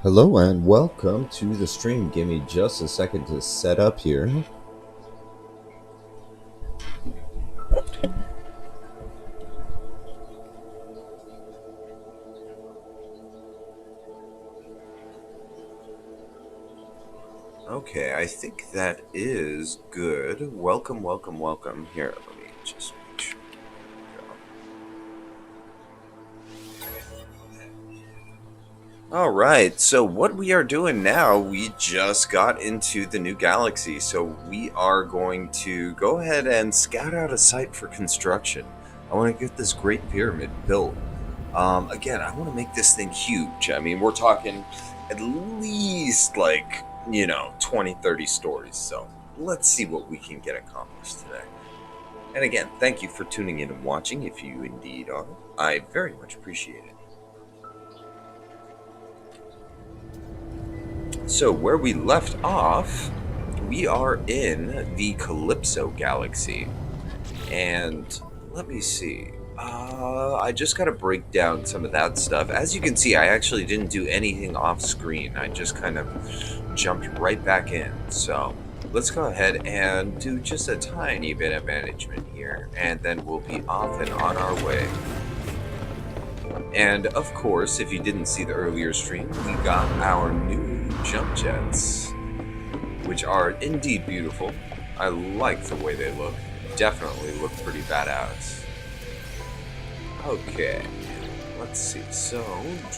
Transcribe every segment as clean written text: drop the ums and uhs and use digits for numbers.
Hello and welcome to the stream. Give me just a second to set up here. Okay, I think that is good. Welcome, welcome, welcome. Here, let me just make sure. All right, so what we are doing now, we just got into the new galaxy, so we are going to go ahead and scout out a site for construction. I want to get this great pyramid built. Again, I want to make this thing huge. I mean, we're talking at least 20, 30 stories, so let's see what we can get accomplished today. And again, thank you for tuning in and watching, if you indeed are. I very much appreciate it. So where we left off, we are in the Calypso galaxy. And let me see. I just got to break down some of that stuff. As you can see, I actually didn't do anything off screen. I just kind of jumped right back in. So let's go ahead and do just a tiny bit of management here. And then we'll be off and on our way. And of course, if you didn't see the earlier stream, we got our new jump jets, which are indeed beautiful. I like the way they look. Definitely look pretty badass. Okay, let's see. So,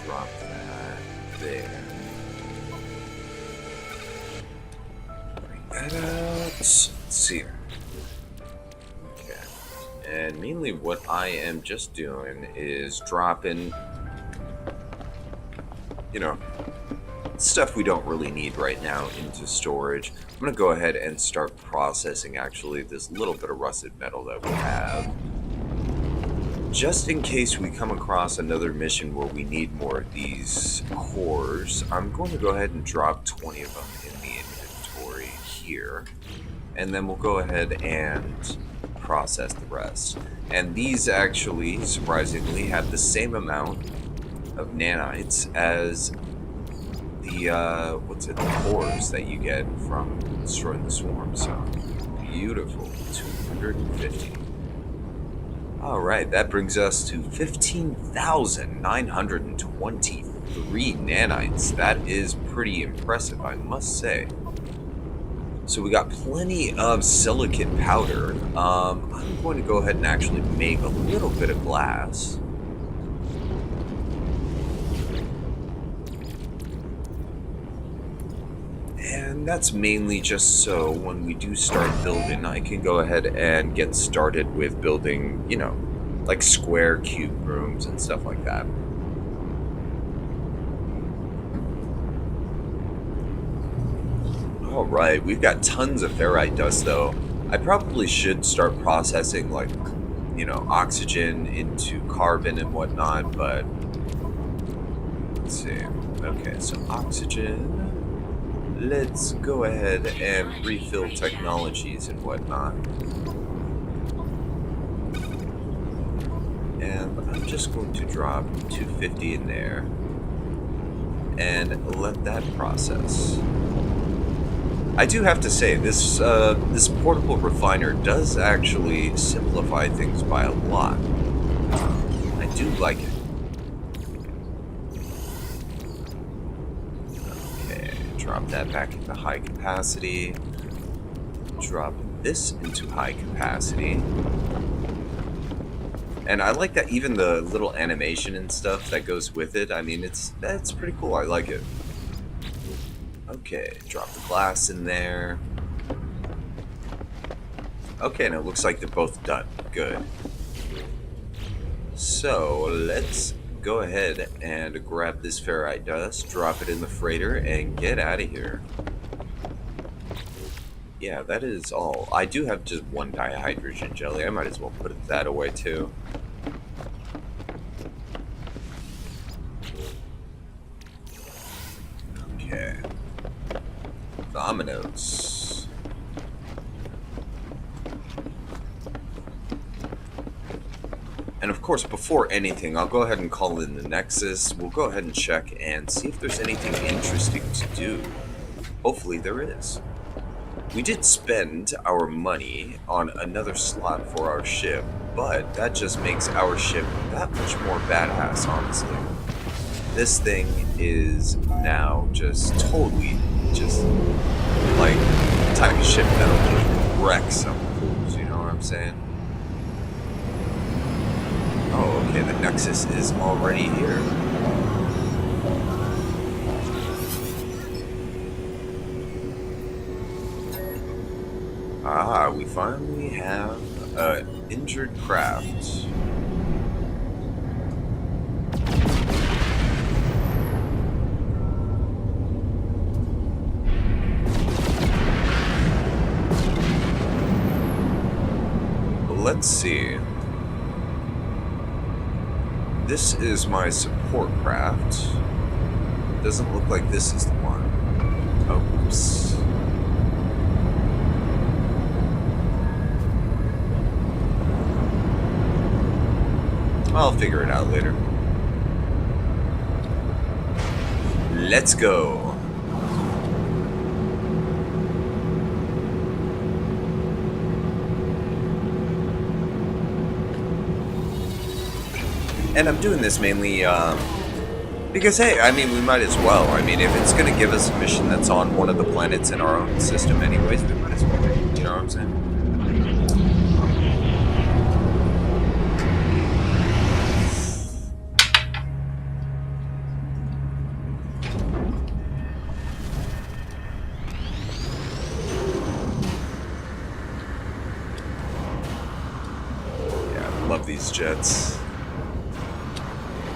drop that there. Bring that out. Let's see. Okay. And mainly what I am just doing is dropping, stuff we don't really need right now into storage. I'm going to go ahead and start processing actually this little bit of rusted metal that we have. Just in case we come across another mission where we need more of these cores, I'm going to go ahead and drop 20 of them in the inventory here. And then we'll go ahead and process the rest. And these actually, surprisingly, have the same amount of nanites as the cores that you get from destroying the swarm. So beautiful. 250. Alright, that brings us to 15,923 nanites. That is pretty impressive, I must say. So we got plenty of silicate powder. I'm going to go ahead and actually make a little bit of glass. And that's mainly just so when we do start building, I can go ahead and get started with building, like square cube rooms and stuff like that. Alright, we've got tons of ferrite dust though. I probably should start processing oxygen into carbon and whatnot, but let's see. Okay, so oxygen. Let's go ahead and refill technologies and whatnot. And I'm just going to drop 250 in there and let that process. I do have to say, this portable refiner does actually simplify things by a lot. I do like it. Drop that back into high capacity. Drop this into high capacity. And I like that even the little animation and stuff that goes with it. I mean, that's pretty cool. I like it. Okay, drop the glass in there. Okay, and it looks like they're both done. Good. So, let's go ahead and grab this ferrite dust, drop it in the freighter, and get out of here. Yeah, that is all. I do have just one dihydrogen jelly. I might as well put that away too. Okay. Dominoes. And of course, before anything, I'll go ahead and call in the Nexus. We'll go ahead and check and see if there's anything interesting to do. Hopefully there is. We did spend our money on another slot for our ship, but that just makes our ship that much more badass, honestly. This thing is now just totally just like the type of ship that'll just wreck some fools, you know what I'm saying? Oh, okay, the Nexus is already here. Ah, we finally have an injured craft. Let's see. This is my support craft. Doesn't look like this is the one. Oops. I'll figure it out later. Let's go. And I'm doing this mainly because, hey, I mean, we might as well. I mean, if it's going to give us a mission that's on one of the planets in our own system anyways, we might as well. You know what I'm saying? Yeah, I love these jets.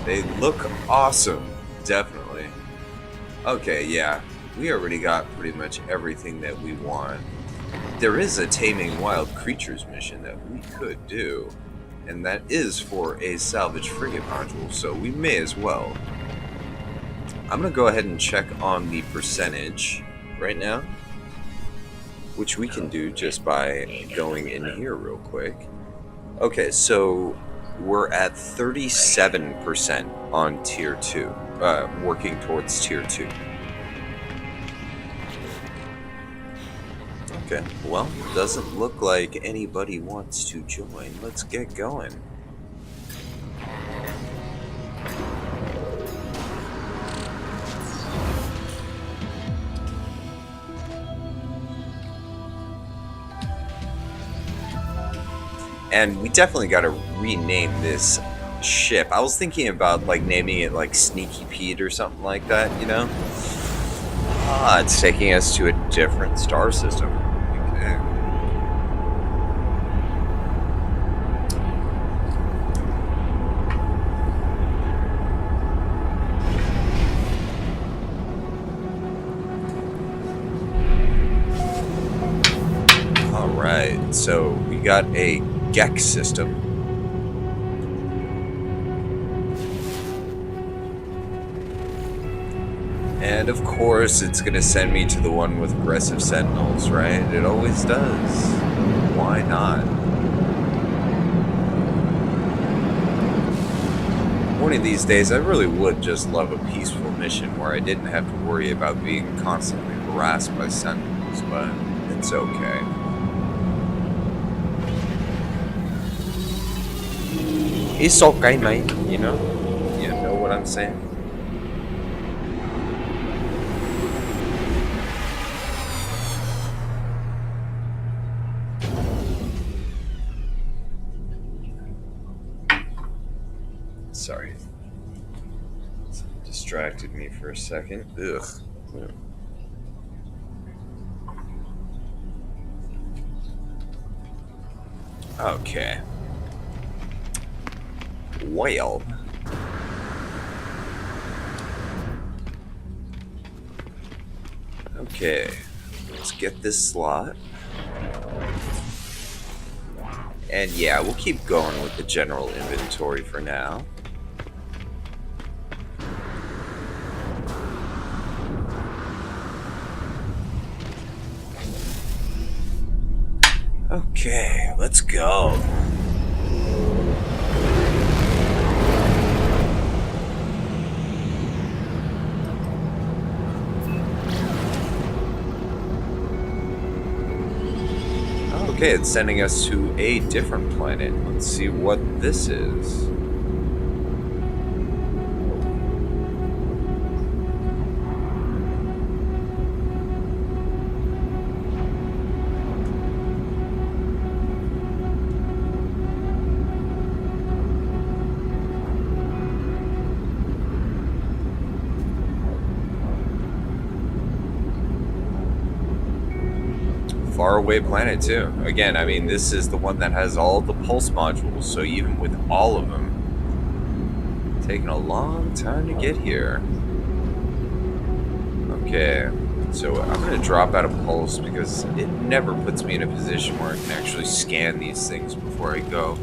They look awesome, definitely. Okay, yeah, we already got pretty much everything that we want. There is a Taming Wild Creatures mission that we could do, and that is for a salvage frigate module, so we may as well. I'm gonna go ahead and check on the percentage right now, which we can do just by going in here real quick. Okay, so we're at 37% on tier 2, working towards tier 2. Okay, well, doesn't look like anybody wants to join. Let's get going. And we definitely got to rename this ship. I was thinking about like naming it like Sneaky Pete or something like that, you know? Ah, it's taking us to a different star system. Okay. Alright, so we got a Gek system. And of course, it's going to send me to the one with aggressive sentinels, right? It always does. Why not? One of these days, I really would just love a peaceful mission where I didn't have to worry about being constantly harassed by sentinels, but it's okay. It's okay, mate, you know? You know what I'm saying? Sorry. It distracted me for a second. Ugh. Okay. Well. Okay. Let's get this slot. And yeah, we'll keep going with the general inventory for now. Okay, let's go. Okay, it's sending us to a different planet. Let's see what this is. Faraway planet too. Again, I mean, this is the one that has all the pulse modules, so even with all of them, taking a long time to get here. Okay, so I'm going to drop out of pulse because it never puts me in a position where I can actually scan these things before I go.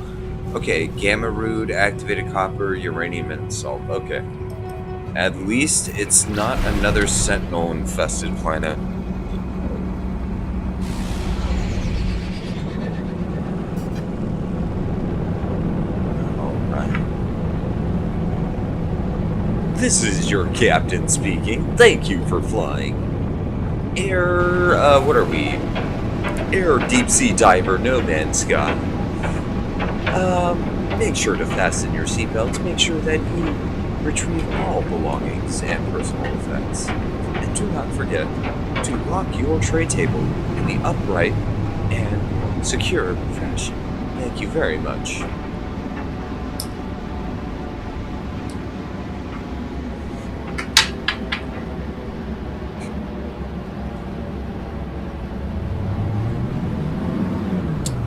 Okay, gamma root, activated copper, uranium, and salt. Okay. At least it's not another sentinel-infested planet. This is your captain speaking. Thank you for flying. Air, what are we? Air deep sea diver, no man's sky. Make sure to fasten your seatbelts. Make sure that you retrieve all belongings and personal effects. And do not forget to lock your tray table in the upright and secure fashion. Thank you very much.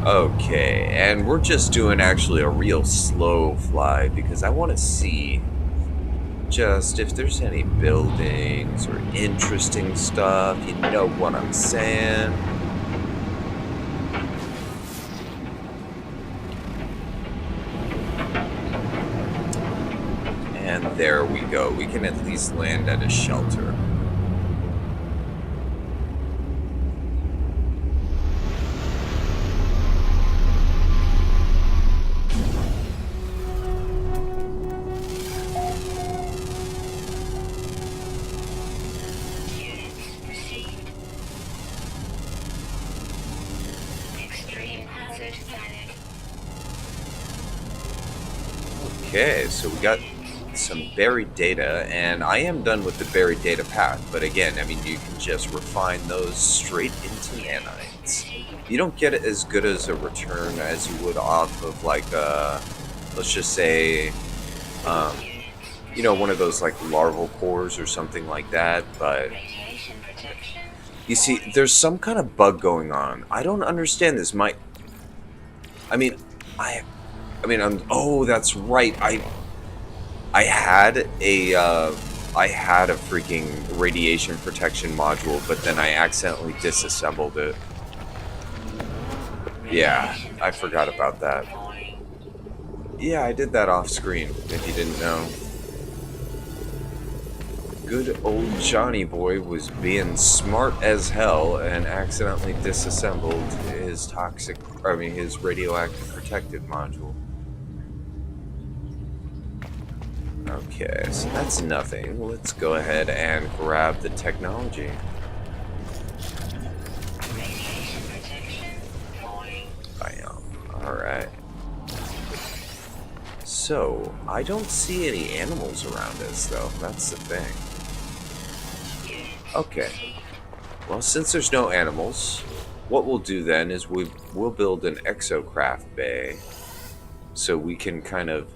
Okay, and we're just doing actually a real slow fly because I want to see just if there's any buildings or interesting stuff, you know what I'm saying? And there we go, we can at least land at a shelter. Okay, so we got some buried data, and I am done with the buried data path, but again, I mean, you can just refine those straight into nanites. You don't get it as good as a return as you would off of, like, let's just say, you know, one of those, like, larval cores or something like that, but you see, there's some kind of bug going on. I don't understand this. I mean, oh, that's right. I had a freaking radiation protection module, but then I accidentally disassembled it. Yeah, I forgot about that. Yeah, I did that off screen, if you didn't know. Good old Johnny boy was being smart as hell and accidentally disassembled his his radioactive protective module. Okay, so that's nothing. Let's go ahead and grab the technology. Alright. So, I don't see any animals around us, though. That's the thing. Okay. Well, since there's no animals, what we'll do then is we'll build an exocraft bay so we can kind of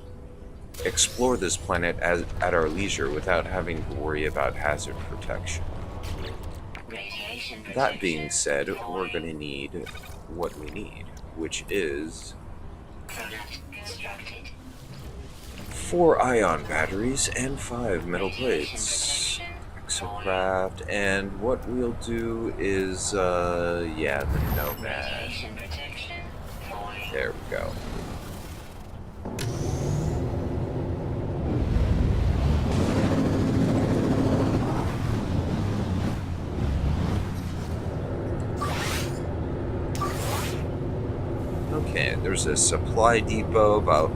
explore this planet at our leisure without having to worry about hazard protection. That being said, we're going to need what we need, which is 4 ion batteries and 5 metal plates. Exocraft, and what we'll do is, yeah, the Nomad. There we go. Okay, there's a supply depot about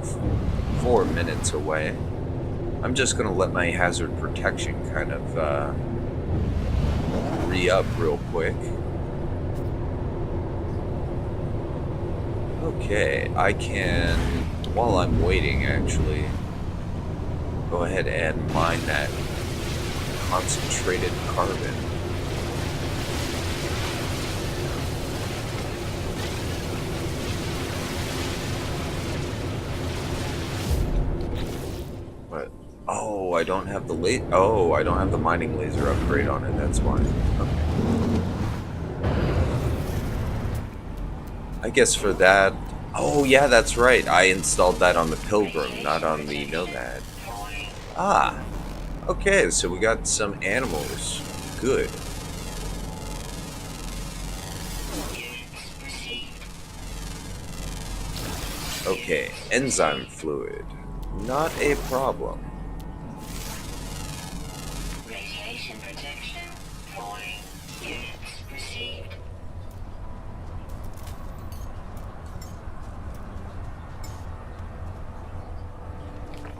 4 minutes away. I'm just going to let my hazard protection kind of re-up real quick. Okay, I can, while I'm waiting actually, go ahead and mine that concentrated carbon. What? Oh, I don't have the I don't have the mining laser upgrade on it. That's why. Okay. I guess for that. Oh yeah, that's right. I installed that on the Pilgrim, not on the Nomad. Ah, okay. So we got some animals. Good. Okay, enzyme fluid. Not a problem. Radiation protection. Falling. Units received.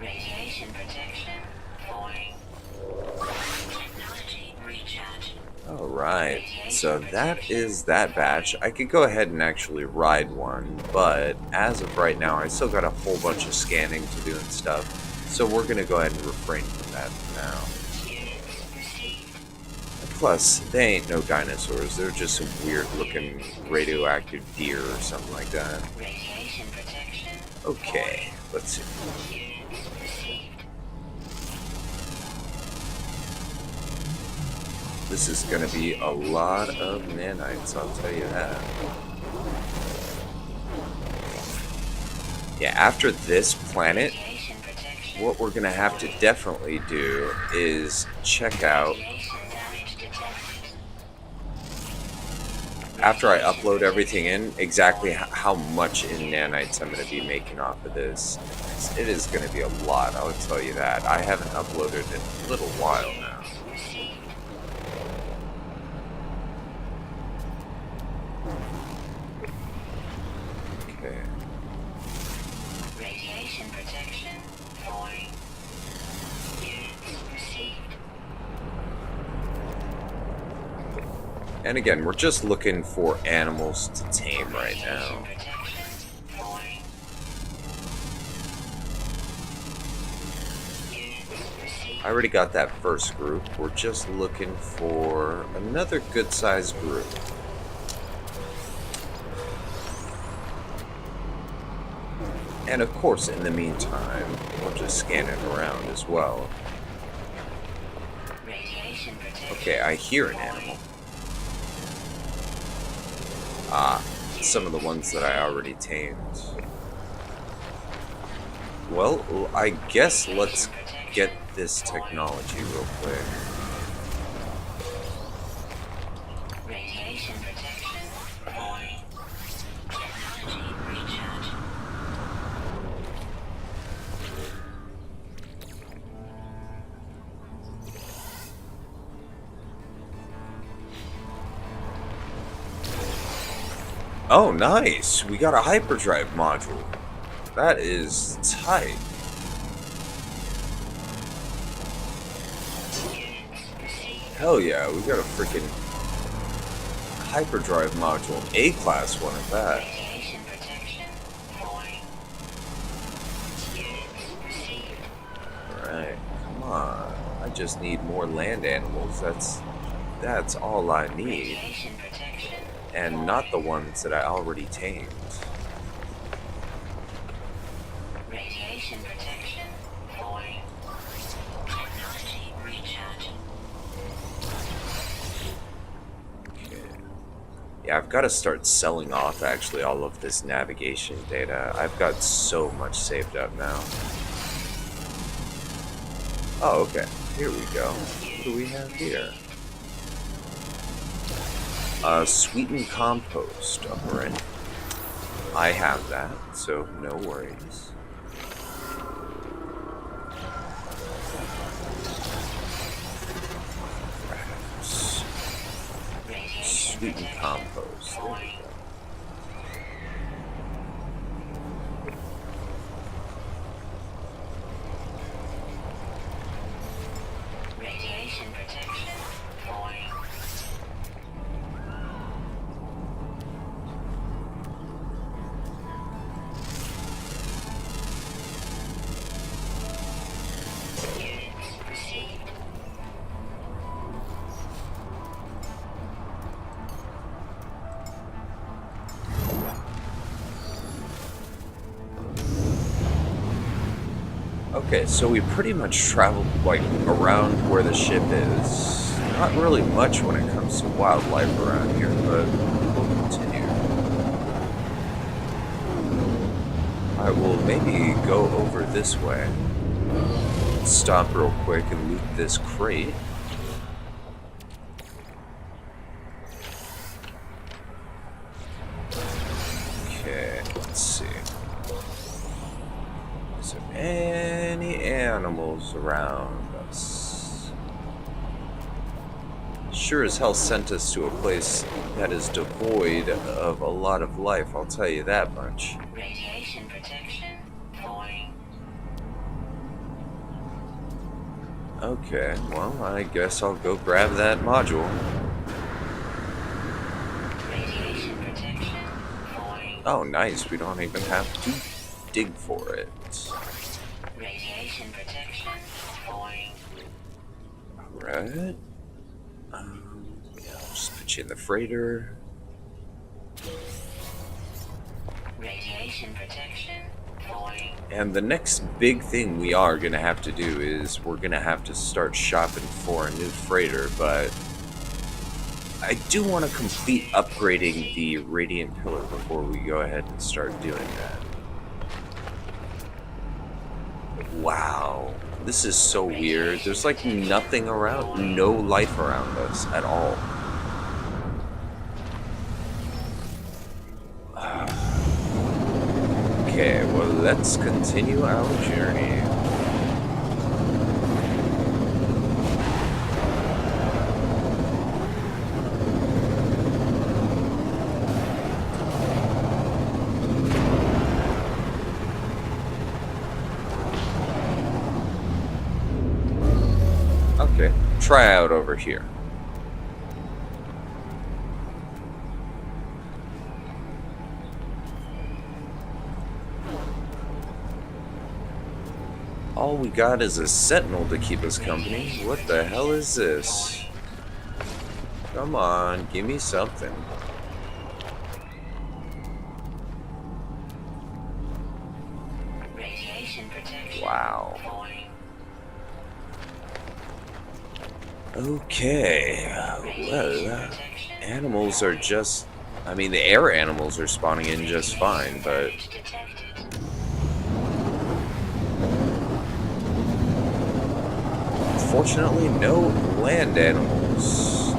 Radiation protection. Falling. Technology recharge. Alright, so that is that batch. I could go ahead and actually ride one, but as of right now, I still got a whole bunch of scanning to do and stuff, so we're going to go ahead and refrain from that for now. Units received. Plus, they ain't no dinosaurs, they're just some weird looking radioactive deer or something like that. Radiation protection. Okay, let's see. Units received. This is going to be a lot of nanites, I'll tell you that. Yeah, after this planet, Radiation protection. what we're going to have to definitely do is check out, Radiation damage detected. after I upload everything in, exactly how much in nanites I'm going to be making off of this. It is going to be a lot, I'll tell you that. I haven't uploaded in a little while now. Received. Okay. Radiation protection. Falling. Units received. And again, we're just looking for animals to tame right Radiation now. protection. Falling. Units received. I already got that first group. We're just looking for another good-sized group. And of course, in the meantime, we'll just scan it around as well. Radiation protection. Okay, I hear an animal. Ah, some of the ones that I already tamed. Well, I guess let's get this technology real quick. Radiation protection. Falling. Technology recharge. Oh, nice! We got a hyperdrive module. That is tight. Units received. Hell yeah, we got a freaking hyperdrive module. A-class one at that. Radiation protection. Falling. Units received. Alright, come on. I just need more land animals. That's all I need. Radiation protection. And not the ones that I already tamed. Radiation protection. Falling. Technology recharge. Okay. Yeah, I've got to start selling off actually all of this navigation data. I've got so much saved up now. Oh, okay. Here we go. What do we have here? Sweetened compost. Alright. I have that, so no worries. Radiation Sweetened protection. compost. There we go. Radiation protection. Falling. Okay, so we pretty much traveled like around where the ship is. Not really much when it comes to wildlife around here, but we'll continue. I will maybe go over this way. Stop real quick and loot this crate. Okay, let's see. Is there any animals around us? Sure as hell sent us to a place that is devoid of a lot of life, I'll tell you that much. Radiation protection falling. Okay, well, I guess I'll go grab that module. Radiation protection falling. Oh, nice, we don't even have to dig for it. Radiation protection falling. Alright. Yeah, I'll just put you in the freighter. Radiation protection falling. And the next big thing we are going to have to do is we're going to have to start shopping for a new freighter, but I do want to complete upgrading the Radiant Pillar before we go ahead and start doing that. Wow, this is so weird. There's like nothing around, no life around us at all. Okay, well, let's continue our journey. Okay, try out over here. All we got is a sentinel to keep us company. What the hell is this? Come on, give me something. Radiation protection Wow. falling. Okay, well, animals are just... I mean, the air animals are spawning in just fine, but... Damage detected. Fortunately, no land animals.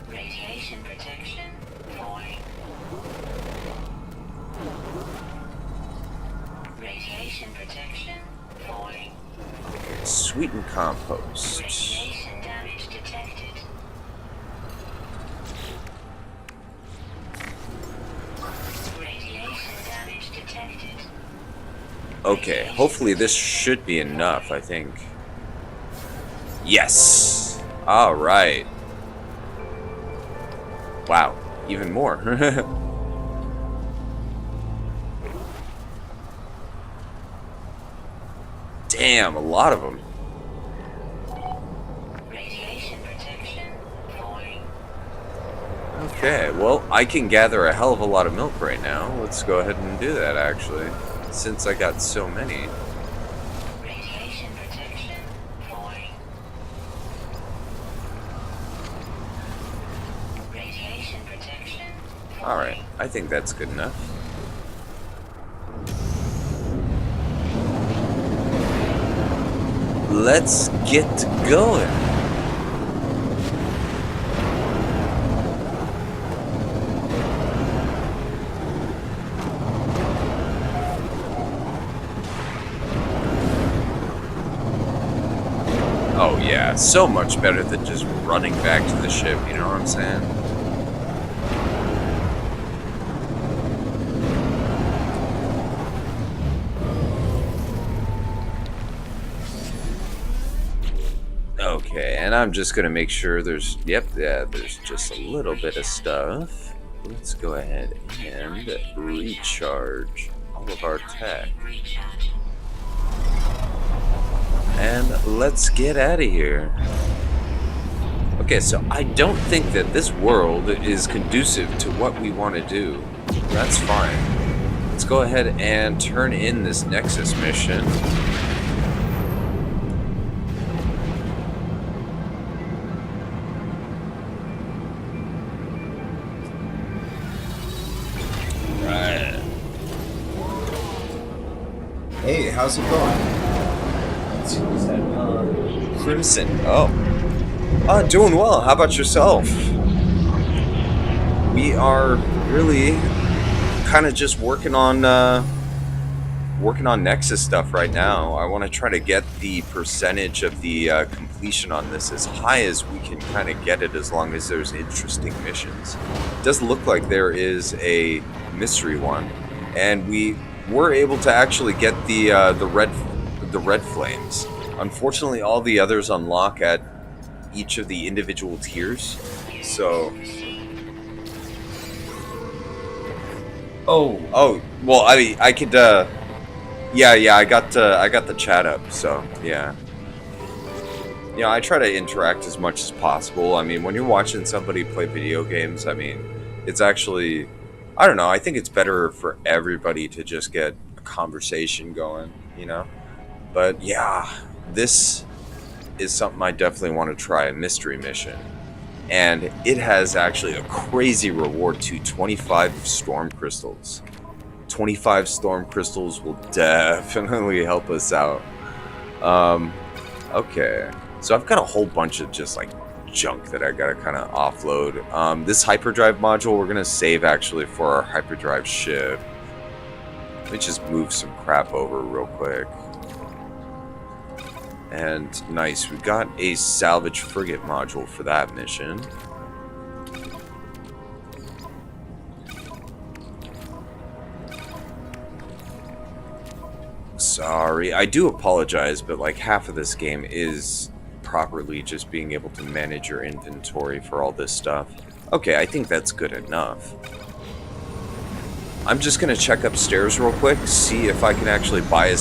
Radiation protection falling. Radiation protection falling. Sweeten compost. Radiation damage detected. Radiation damage detected. Okay, hopefully this should be enough, I think. Yes! Alright. Wow, even more. Damn, a lot of them. Radiation protection falling. Okay, well, I can gather a hell of a lot of milk right now. Let's go ahead and do that, actually. Since I got so many. Radiation protection falling. Radiation protection falling. Alright, I think that's good enough. Let's get going. Oh yeah, so much better than just running back to the ship, you know what I'm saying? Okay, and I'm just gonna make sure there's, there's just a little bit of stuff. Let's go ahead and recharge all of our tech. Recharge. And let's get out of here. Okay, so I don't think that this world is conducive to what we want to do. That's fine. Let's go ahead and turn in this Nexus mission. Right. Hey, how's it going? Let's see, what's that? Crimson. Oh. Doing well. How about yourself? We are really kind of just working on Nexus stuff right now. I want to try to get the percentage of the completion on this as high as we can kind of get it, as long as there's interesting missions. It does look like there is a mystery one, and we were able to actually get the red flames. Unfortunately, all the others unlock at each of the individual tiers. So, oh, well, I could, yeah, I got the chat up. So, yeah, I try to interact as much as possible. I mean, when you're watching somebody play video games, I mean, it's actually, I don't know. I think it's better for everybody to just get a conversation going, But yeah, this is something I definitely want to try, a mystery mission. And it has actually a crazy reward to 25 storm crystals. 25 storm crystals will definitely help us out. Okay. So I've got a whole bunch of just like junk that I gotta kind of offload. This hyperdrive module we're gonna save actually for our hyperdrive ship. Let me just move some crap over real quick. And nice, we got a salvage frigate module for that mission. Sorry, I do apologize, but like half of this game is properly just being able to manage your inventory for all this stuff. Okay, I think that's good enough. I'm just gonna check upstairs real quick, see if I can actually buy a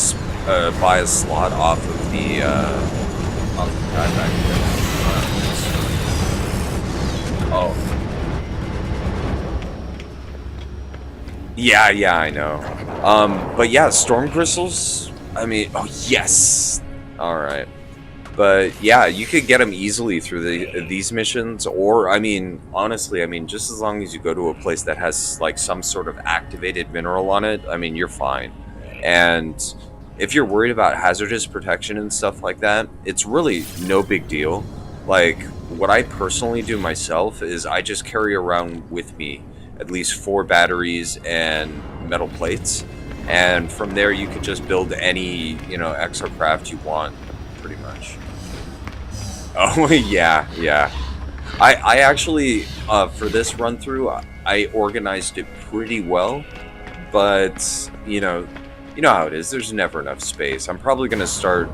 slot off of the guy back there. Oh. Yeah, I know. But yeah, storm crystals. I mean, oh yes. All right. But yeah, you could get them easily through these missions, or I mean, honestly, I mean, just as long as you go to a place that has like some sort of activated mineral on it, I mean, you're fine. And if you're worried about hazardous protection and stuff like that, it's really no big deal. Like, what I personally do myself is I just carry around with me at least 4 batteries and metal plates, and from there you can just build any exocraft you want, pretty much. Oh yeah. I actually for this run through I organized it pretty well, but you know how it is. There's never enough space. I'm probably gonna start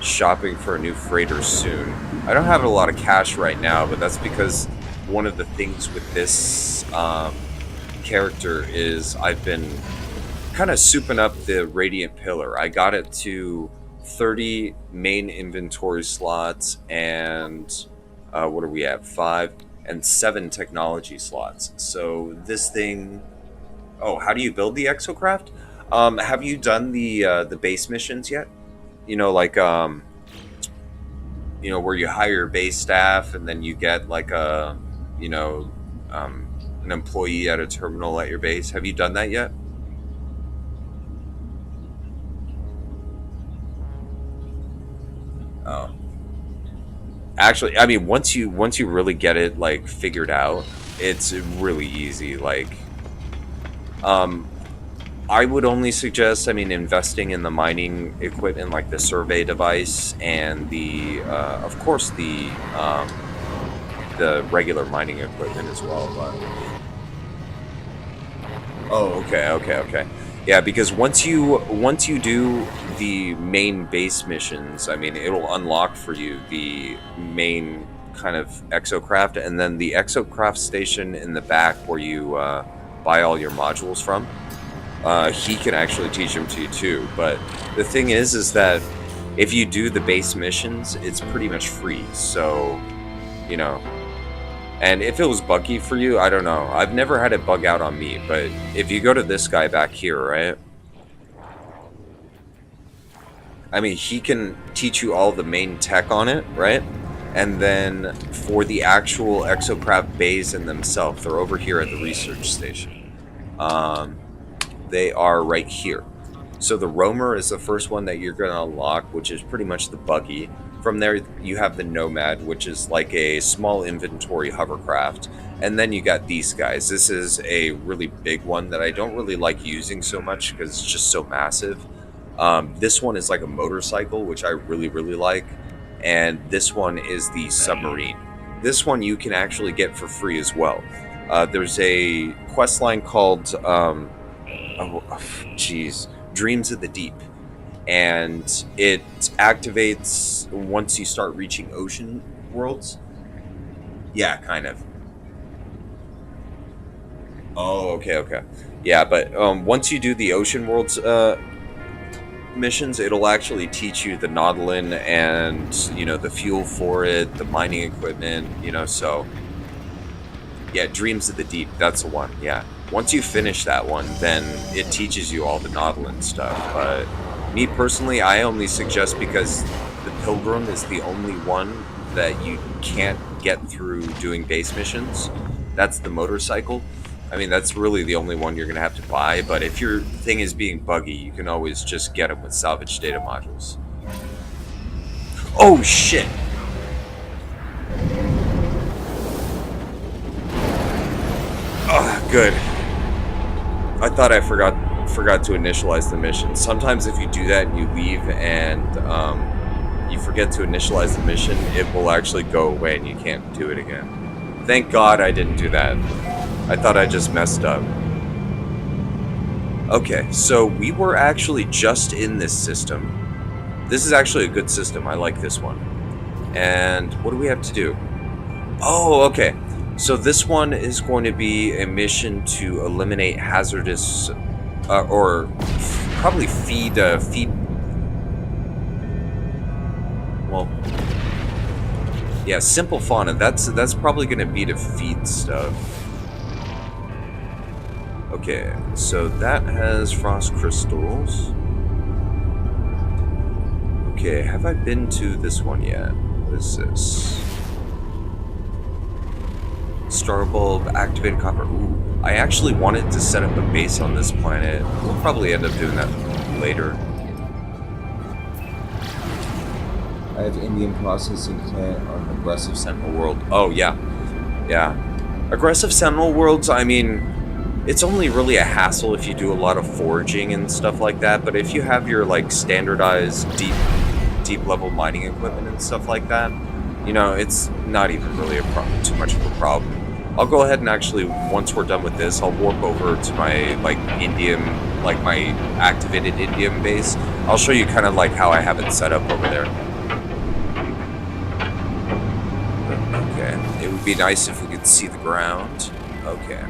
shopping for a new freighter soon. I don't have a lot of cash right now, but that's because one of the things with this character is I've been kind of souping up the Radiant Pillar. I got it to 30 main inventory slots and what do we have? 5 and 7 technology slots. So this thing. Oh, how do you build the exocraft? Have you done the base missions yet? Like where you hire your base staff and then you get like a an employee at a terminal at your base. Have you done that yet? Oh. Actually, I mean, once you really get it like figured out, it's really easy. Like, I would only suggest, investing in the mining equipment, like the survey device and the, of course, the regular mining equipment as well. But oh, okay. Yeah, because once you do the main base missions, it'll unlock for you the main kind of exocraft, and then the exocraft station in the back where you buy all your modules from. He can actually teach them to you too. But the thing is that if you do the base missions, it's pretty much free. So you know. And if it was buggy for you, I don't know. I've never had it bug out on me, but if you go to this guy back here, right? I mean, he can teach you all the main tech on it, right? And then for the actual exocraft bays in themselves, they're over here at the research station. They are right here. So the Roamer is the first one that you're going to unlock, which is pretty much the buggy. From there, you have the Nomad, which is like a small inventory hovercraft. And then you got these guys. This is a really big one that I don't really like using so much because it's just so massive. This one is like a motorcycle, which I really, really like. And this one is the submarine. This one you can actually get for free as well. There's a quest line called, Dreams of the Deep. And it activates once you start reaching ocean worlds. Yeah, kind of. Oh, okay. Yeah, but once you do the ocean worlds missions, it'll actually teach you the Nautilin and, you know, the fuel for it, the mining equipment, you know, so... Yeah, Dreams of the Deep, that's the one, yeah. Once you finish that one, then it teaches you all the Nautilin stuff, but... Me personally, I only suggest because the Pilgrim is the only one that you can't get through doing base missions. That's the motorcycle. I mean, that's really the only one you're going to have to buy, but if your thing is being buggy, you can always just get them with salvage data modules. Oh, shit! Oh, good. I thought I forgot to initialize the mission. Sometimes if you do that and you leave and you forget to initialize the mission, it will actually go away and you can't do it again. Thank God I didn't do that. I thought I just messed up. Okay, so we were actually just in this system. This is actually a good system. I like this one. And what do we have to do? Oh, okay. So this one is going to be a mission to eliminate hazardous... or probably feed... Well... Yeah, simple fauna. That's probably going to be to feed stuff. Okay, so that has frost crystals. Okay, have I been to this one yet? What is this? Star bulb, activated copper. Ooh, I actually wanted to set up a base on this planet. We'll probably end up doing that later. I have Indian processing plant on Aggressive Sentinel World. Oh, yeah. Yeah. Aggressive Sentinel Worlds, I mean... It's only really a hassle if you do a lot of foraging and stuff like that, but if you have your, like, standardized deep level mining equipment and stuff like that, you know, it's not even really too much of a problem. I'll go ahead and actually, once we're done with this, I'll warp over to my, like, my activated Indium base. I'll show you kind of, like, how I have it set up over there. Okay, it would be nice if we could see the ground. Okay.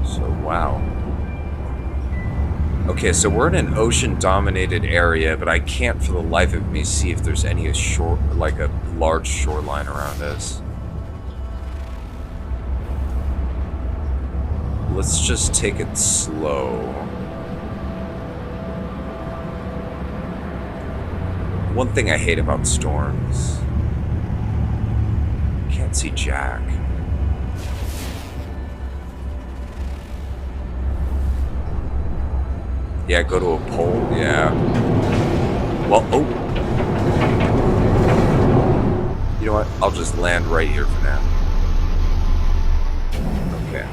So, wow. Okay, so we're in an ocean-dominated area, but I can't for the life of me see if there's any shore, like a large shoreline around us. Let's just take it slow. One thing I hate about storms. Can't see Jack. Yeah, go to a pole, yeah. Well, oh. You know what? I'll just land right here for now. Okay.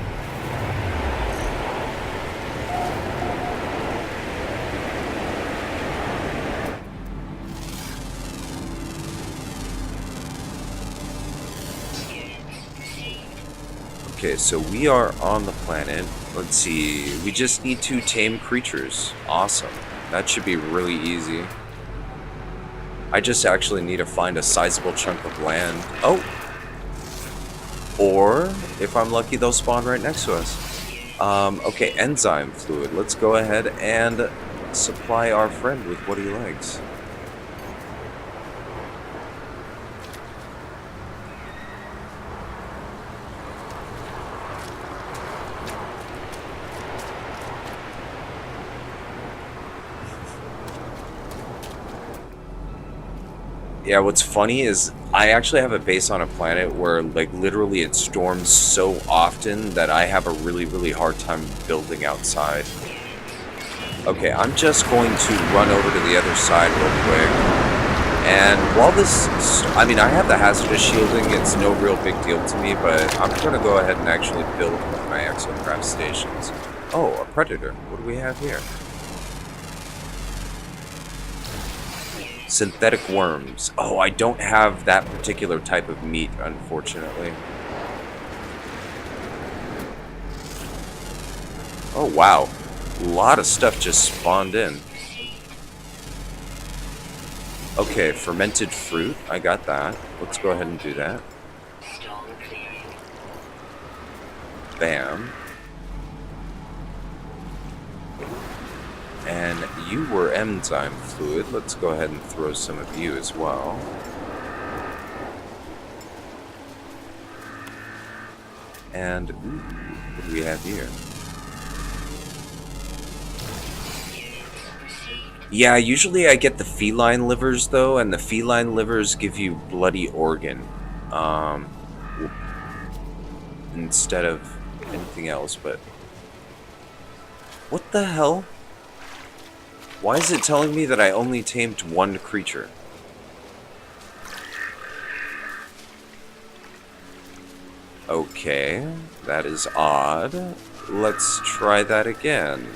Okay, so we are on the planet. Let's see, we just need to tame creatures. Awesome. That should be really easy. I just actually need to find a sizable chunk of land. Oh! Or, if I'm lucky, they'll spawn right next to us. Okay, enzyme fluid. Let's go ahead and supply our friend with what he likes. Yeah, what's funny is I actually have a base on a planet where, like, literally it storms so often that I have a really, really hard time building outside. Okay, I'm just going to run over to the other side real quick. And while this, I mean, I have the hazardous shielding, it's no real big deal to me, but I'm going to go ahead and actually build one of my exocraft stations. Oh, a predator. What do we have here? Synthetic worms. Oh, I don't have that particular type of meat, unfortunately. Oh, wow. A lot of stuff just spawned in. Okay, fermented fruit. I got that. Let's go ahead and do that. Storm clearing. Bam. And you were enzyme fluid. Let's go ahead and throw some of you as well. And, ooh, what do we have here? Yeah, usually I get the feline livers, though, and the feline livers give you bloody organ. Instead of anything else, but... What the hell? Why is it telling me that I only tamed one creature? Okay, that is odd. Let's try that again.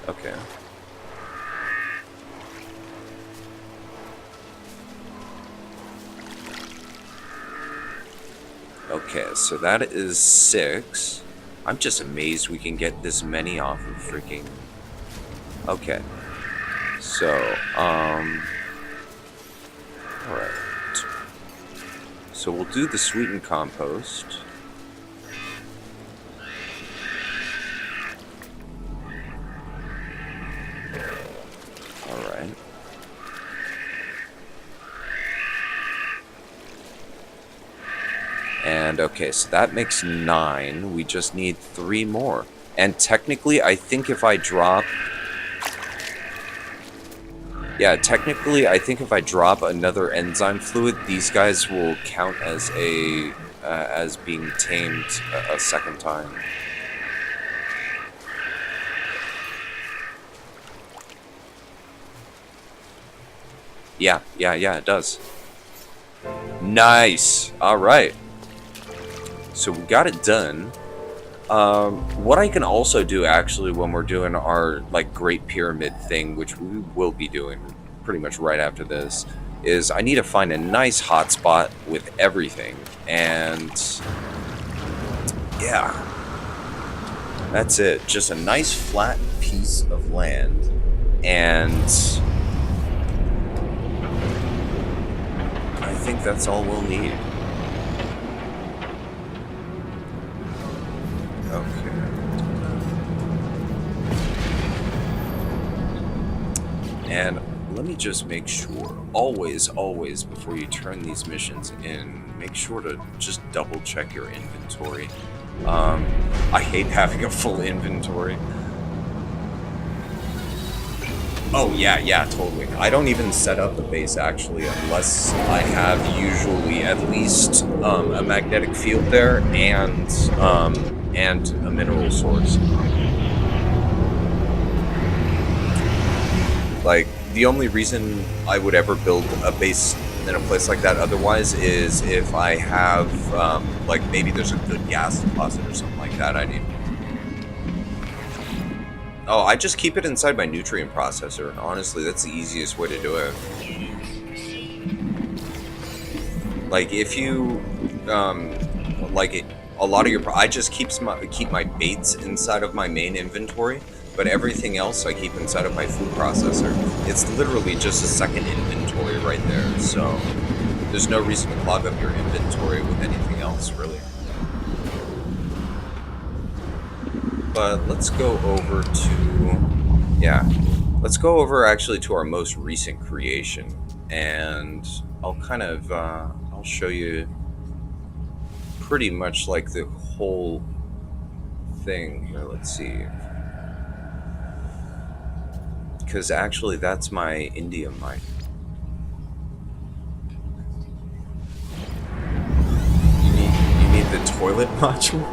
Okay. Okay, so that is 6. I'm just amazed we can get this many off of freaking... Okay. So, alright. So we'll do the sweetened compost. Alright. And okay, so that makes 9. We just need 3 more. And technically, I think if I drop... Yeah, technically, I think if I drop another enzyme fluid, these guys will count as a... as being tamed a second time. Yeah, it does. Nice! Alright. So we got it done. What I can also do, actually, when we're doing our, like, Great Pyramid thing, which we will be doing pretty much right after this, is I need to find a nice hotspot with everything. And... yeah. That's it. Just a nice flat piece of land. And... I think that's all we'll need. Okay. And let me just make sure, always, before you turn these missions in, make sure to just double check your inventory. I hate having a full inventory. Oh, yeah, totally. I don't even set up the base, actually, unless I have usually at least a magnetic field there and a mineral source. Like, the only reason I would ever build a base in a place like that otherwise is if I have, like, maybe there's a good gas deposit or something like that I need. Oh, I just keep it inside my nutrient processor. Honestly, that's the easiest way to do it. Like, if you, a lot of your... I just keep my baits inside of my main inventory, but everything else I keep inside of my food processor. It's literally just a second inventory right there, so there's no reason to clog up your inventory with anything else, really. But let's go over to... yeah. Let's go over, actually, to our most recent creation, and I'll kind of... I'll show you pretty much like the whole thing here. Let's see. Because actually, that's my indium mine. You need the toilet module?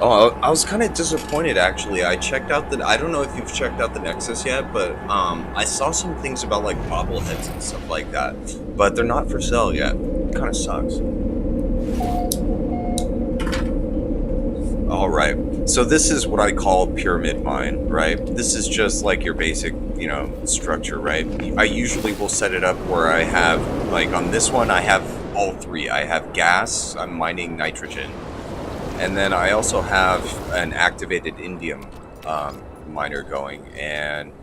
Oh, I was kind of disappointed actually. I checked out I don't know if you've checked out the Nexus yet, but I saw some things about like bobbleheads and stuff like that, but they're not for sale yet. Kind of sucks. All right. So this is what I call pyramid mine, right? This is just like your basic, structure, right? I usually will set it up where I have, like on this one, I have all three. I have gas, I'm mining nitrogen. And then I also have an activated indium miner going. And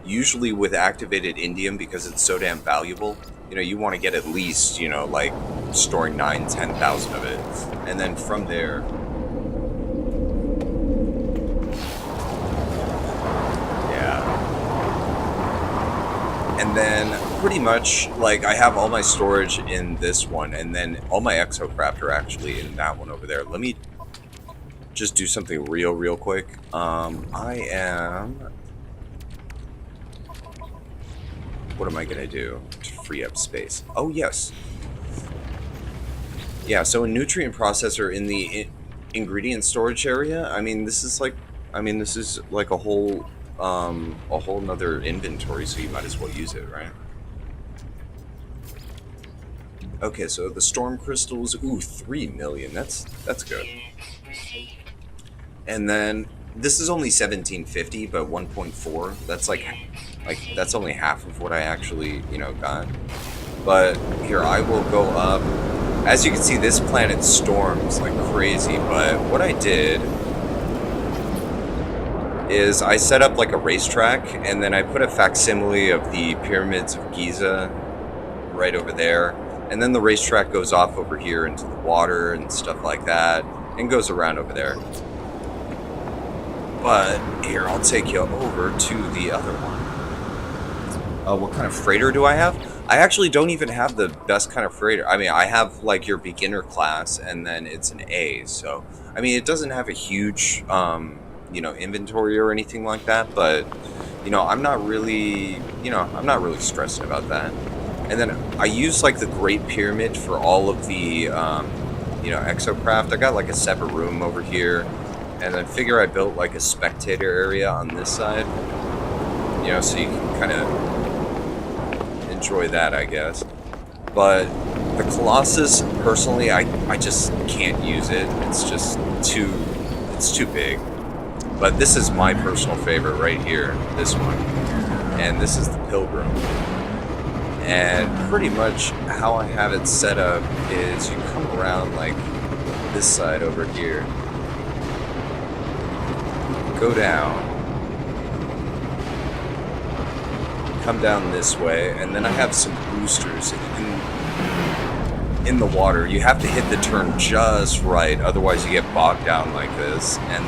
usually with activated indium, because it's so damn valuable, you want to get at least, like storing 10,000 of it. And then from there... And then pretty much, like, I have all my storage in this one, and then all my exocraft are actually in that one over there. Let me just do something real quick. I am... What am I going to do to free up space? Oh, yes. Yeah, so a nutrient processor in the ingredient storage area, this is like a whole nother inventory, so you might as well use it, right? Okay, so the storm crystals, ooh, 3 million. That's good. And then this is only 1750, but 1.4. That's like that's only half of what I actually, got. But here, I will go up. As you can see, this planet storms like crazy, but what I did is I set up like a racetrack, and then I put a facsimile of the pyramids of Giza right over there, and then the racetrack goes off over here into the water and stuff like that, and goes around over there. But here, I'll take you over to the other one. What kind of freighter do I have? I actually don't even have the best kind of freighter. I have like your beginner class, and then it's an A, so it doesn't have a huge inventory or anything like that, but I'm not really stressing about that. And then I use like the Great Pyramid for all of the exocraft. I got like a separate room over here, and then figure I built like a spectator area on this side, so you can kind of enjoy that, I guess. But the Colossus, personally, I just can't use it. It's just too big. But this is my personal favorite right here, this one. And this is the Pilgrim. And pretty much how I have it set up is you come around like this side over here, go down, come down this way, and then I have some boosters in the water. You have to hit the turn just right, otherwise you get bogged down like this, and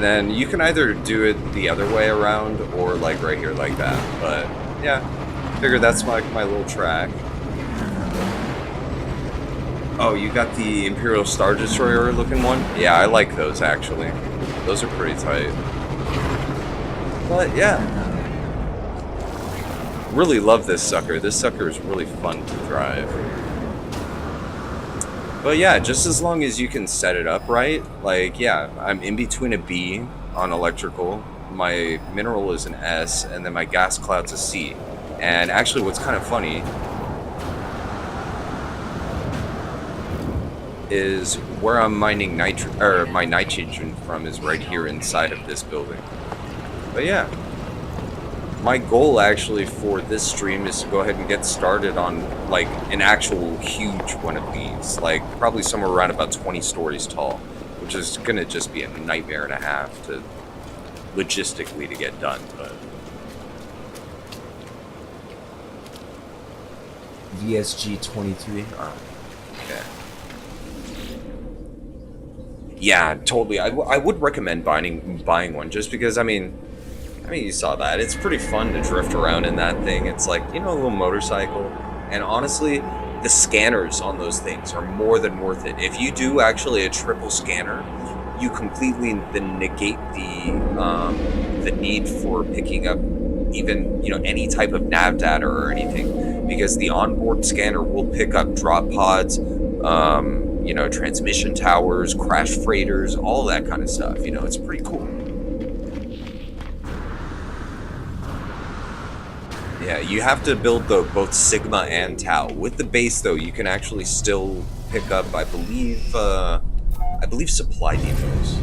then you can either do it the other way around or like right here like that. But yeah, figure that's my little track. Oh, you got the Imperial Star Destroyer looking one? Yeah, I like those actually. Those are pretty tight. But yeah, really love this sucker. This sucker is really fun to drive. But yeah, just as long as you can set it up right, like, yeah, I'm in between a B on electrical, my mineral is an S, and then my gas cloud's a C. And actually what's kind of funny is where I'm mining my nitrogen from is right here inside of this building. But yeah, my goal actually for this stream is to go ahead and get started on like an actual huge one of these, like probably somewhere around about 20 stories tall, which is gonna just be a nightmare and a half to logistically to get done. But VSG 23. Oh, okay. Yeah, totally. I would recommend buying one just because I mean you saw that. It's pretty fun to drift around in that thing. It's like, you know, a little motorcycle. And honestly, the scanners on those things are more than worth it. If you do actually a triple scanner, you completely then negate the need for picking up even, you know, any type of nav data or anything, because the onboard scanner will pick up drop pods, you know, transmission towers, crash freighters, all that kind of stuff. You know, it's pretty cool. Yeah, you have to build both Sigma and Tau. With the base, though, you can actually still pick up, I believe supply depots.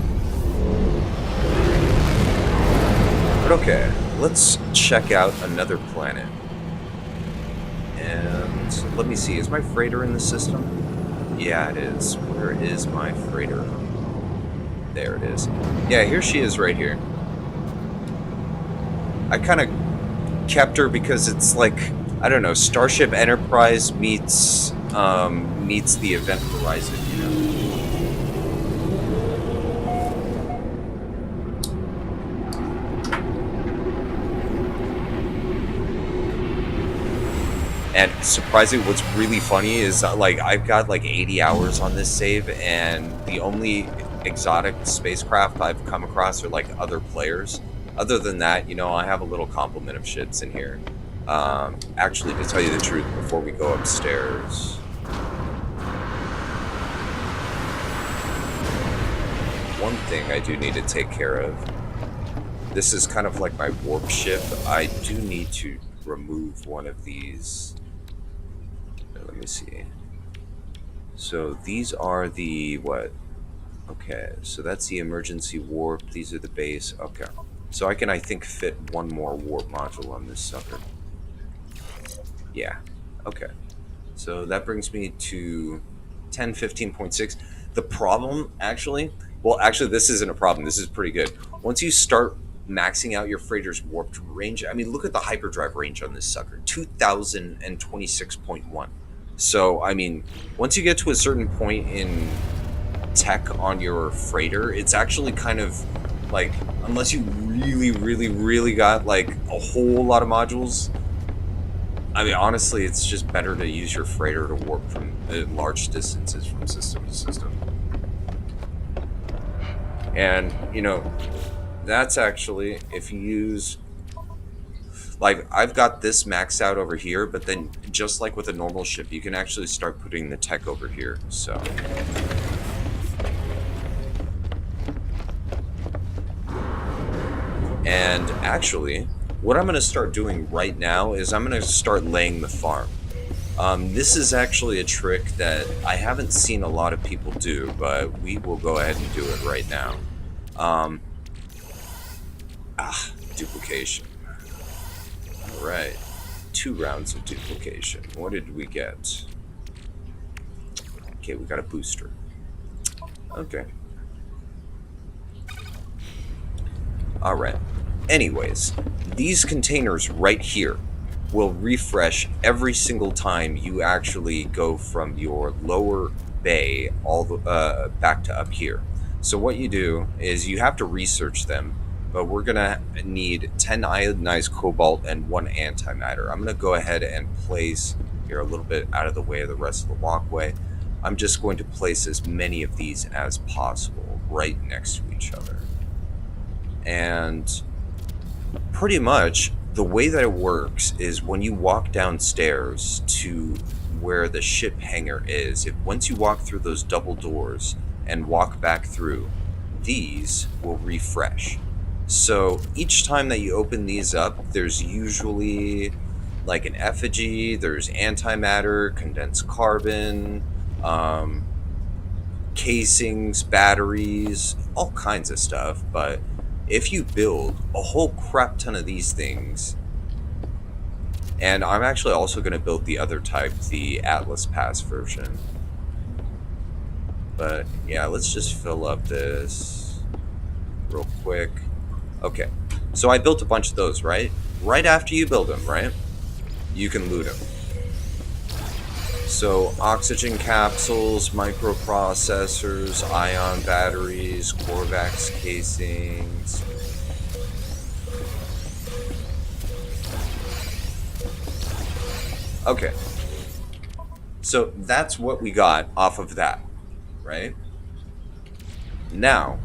But okay, let's check out another planet. And let me see, is my freighter in the system? Yeah, it is. Where is my freighter? There it is. Yeah, here she is right here. I kind of kept her because it's like, I don't know, Starship Enterprise meets the Event Horizon, you know. And surprisingly, what's really funny is like I've got like 80 hours on this save, and the only exotic spacecraft I've come across are like other players. Other than that, you know, I have a little complement of ships in here. Actually, to tell you the truth, before we go upstairs, one thing I do need to take care of. This is kind of like my warp ship. I do need to remove one of these. Let me see. So these are the what? Okay, so that's the emergency warp. These are the base. Okay. So I can, I think, fit one more warp module on this sucker. Yeah. Okay. So that brings me to 1015.6. The problem, actually, well, actually, this isn't a problem. This is pretty good. Once you start maxing out your freighter's warp range, I mean, look at the hyperdrive range on this sucker, 2026.1. So, I mean, once you get to a certain point in tech on your freighter, it's actually kind of like, unless you really got like a whole lot of modules, I mean, honestly, it's just better to use your freighter to warp from large distances from system to system. And, you know, that's actually, if you use, like, I've got this maxed out over here, but then just like with a normal ship, you can actually start putting the tech over here, so. And actually, what I'm going to start doing right now is I'm going to start laying the farm. This is actually a trick that I haven't seen a lot of people do, but we will go ahead and do it right now. Duplication. Alright. 2 rounds of duplication. What did we get? Okay, we got a booster. Okay. Alright. Anyways, these containers right here will refresh every single time you actually go from your lower bay all the back to up here. So what you do is you have to research them, but we're gonna need 10 ionized cobalt and 1 antimatter. I'm gonna go ahead and place here a little bit out of the way of the rest of the walkway. I'm just going to place as many of these as possible right next to each other. And pretty much the way that it works is when you walk downstairs to where the ship hangar is, once you walk through those double doors and walk back through, these will refresh. So each time that you open these up, there's usually like an effigy, there's antimatter, condensed carbon, casings, batteries, all kinds of stuff. But if you build a whole crap ton of these things, and I'm actually also going to build the other type, the Atlas Pass version. But yeah, let's just fill up this real quick. Okay, so I built a bunch of those, right? Right after you build them, right? You can loot them. So oxygen capsules, microprocessors, ion batteries, Corvax casings. Okay. So that's what we got off of that, right? Now,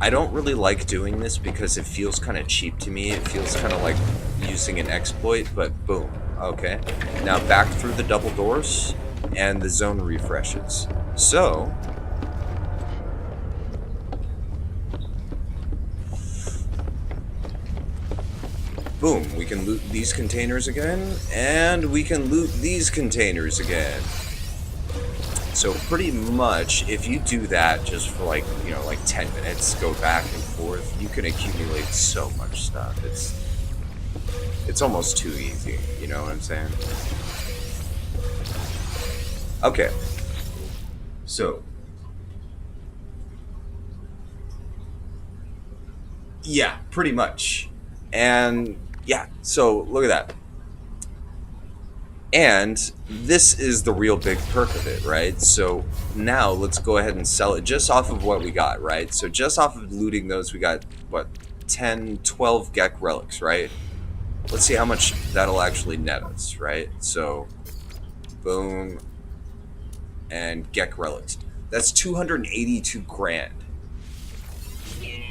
I don't really like doing this because it feels kind of cheap to me. It feels kind of like using an exploit, but boom. Okay. Now back through the double doors and the zone refreshes. So, boom, we can loot these containers again, and we can loot these containers again. So pretty much, if you do that just for like, you know, like 10 minutes, go back and forth, you can accumulate so much stuff. It's almost too easy, you know what I'm saying? Okay. So, yeah, pretty much. And yeah, so look at that. And this is the real big perk of it, right? So now let's go ahead and sell it just off of what we got, right? So just off of looting those, we got, what, 10, 12 Gek relics, right? Let's see how much that'll actually net us, right? So, boom, and Gek relics. That's 282 grand.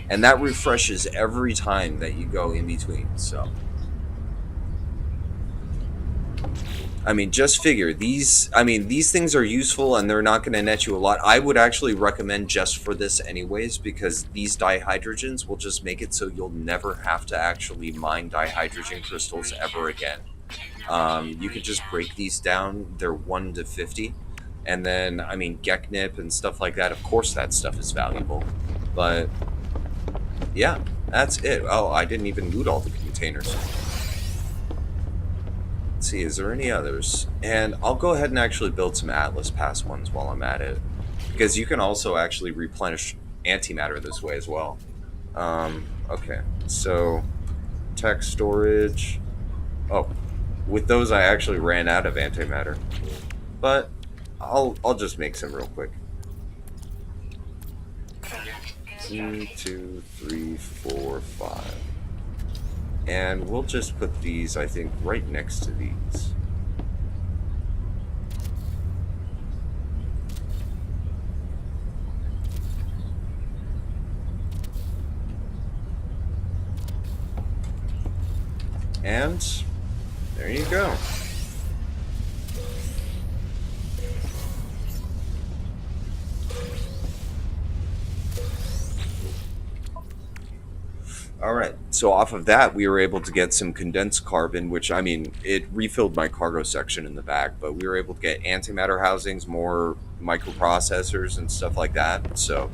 And that refreshes every time that you go in between, so... I mean, just figure, these things are useful and they're not going to net you a lot. I would actually recommend just for this anyways, because these dihydrogens will just make it so you'll never have to actually mine dihydrogen crystals ever again. You could just break these down, they're 1 to 50, and then, I mean, Geknip and stuff like that, of course that stuff is valuable. But, yeah, that's it. Oh, I didn't even loot all the containers. See, is there any others? And I'll go ahead and actually build some Atlas Pass ones while I'm at it, because you can also actually replenish antimatter this way as well. Okay, so tech storage. Oh, with those I actually ran out of antimatter, but I'll just make some real quick. 1, 2, 3, 4, 5. And we'll just put these, I think, right next to these. And there you go. All right, so off of that, we were able to get some condensed carbon, which, I mean, it refilled my cargo section in the back, but we were able to get antimatter housings, more microprocessors and stuff like that. So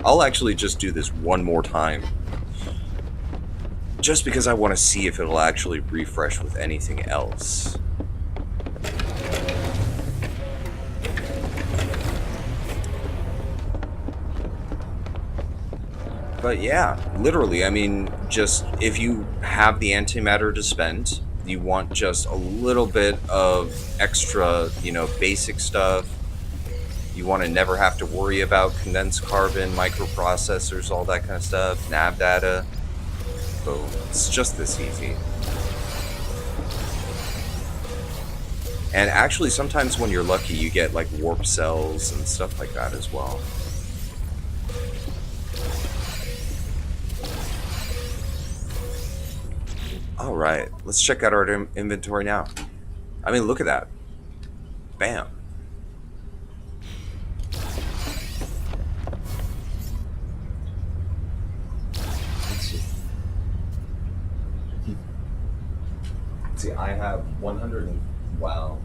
I'll actually just do this one more time, just because I want to see if it'll actually refresh with anything else. But yeah, literally, I mean, just if you have the antimatter to spend, you want just a little bit of extra, you know, basic stuff. You want to never have to worry about condensed carbon, microprocessors, all that kind of stuff, nav data. Boom. It's just this easy. And actually, sometimes when you're lucky, you get like warp cells and stuff like that as well. All right, let's check out our inventory now. I mean, look at that. Bam. Let's see. See, I have 100 and... Wow.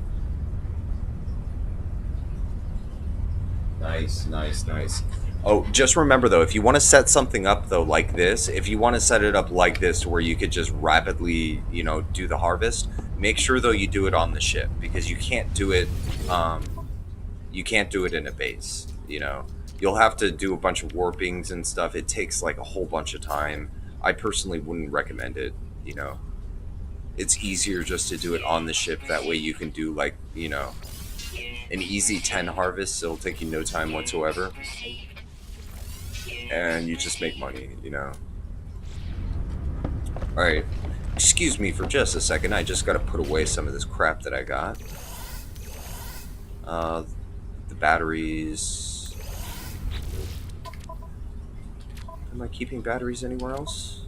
Nice, nice, nice. Oh, just remember though, if you want to set something up though like this, if you want to set it up like this to where you could just rapidly, you know, do the harvest, make sure though you do it on the ship, because you can't do it in a base, you know. You'll have to do a bunch of warpings and stuff. It takes like a whole bunch of time. I personally wouldn't recommend it. You know, it's easier just to do it on the ship. That way you can do like, you know, an easy 10 harvests. It'll take you no time whatsoever. And you just make money, you know. Alright, excuse me for just a second. I just gotta put away some of this crap that I got. The batteries. Am I keeping batteries anywhere else?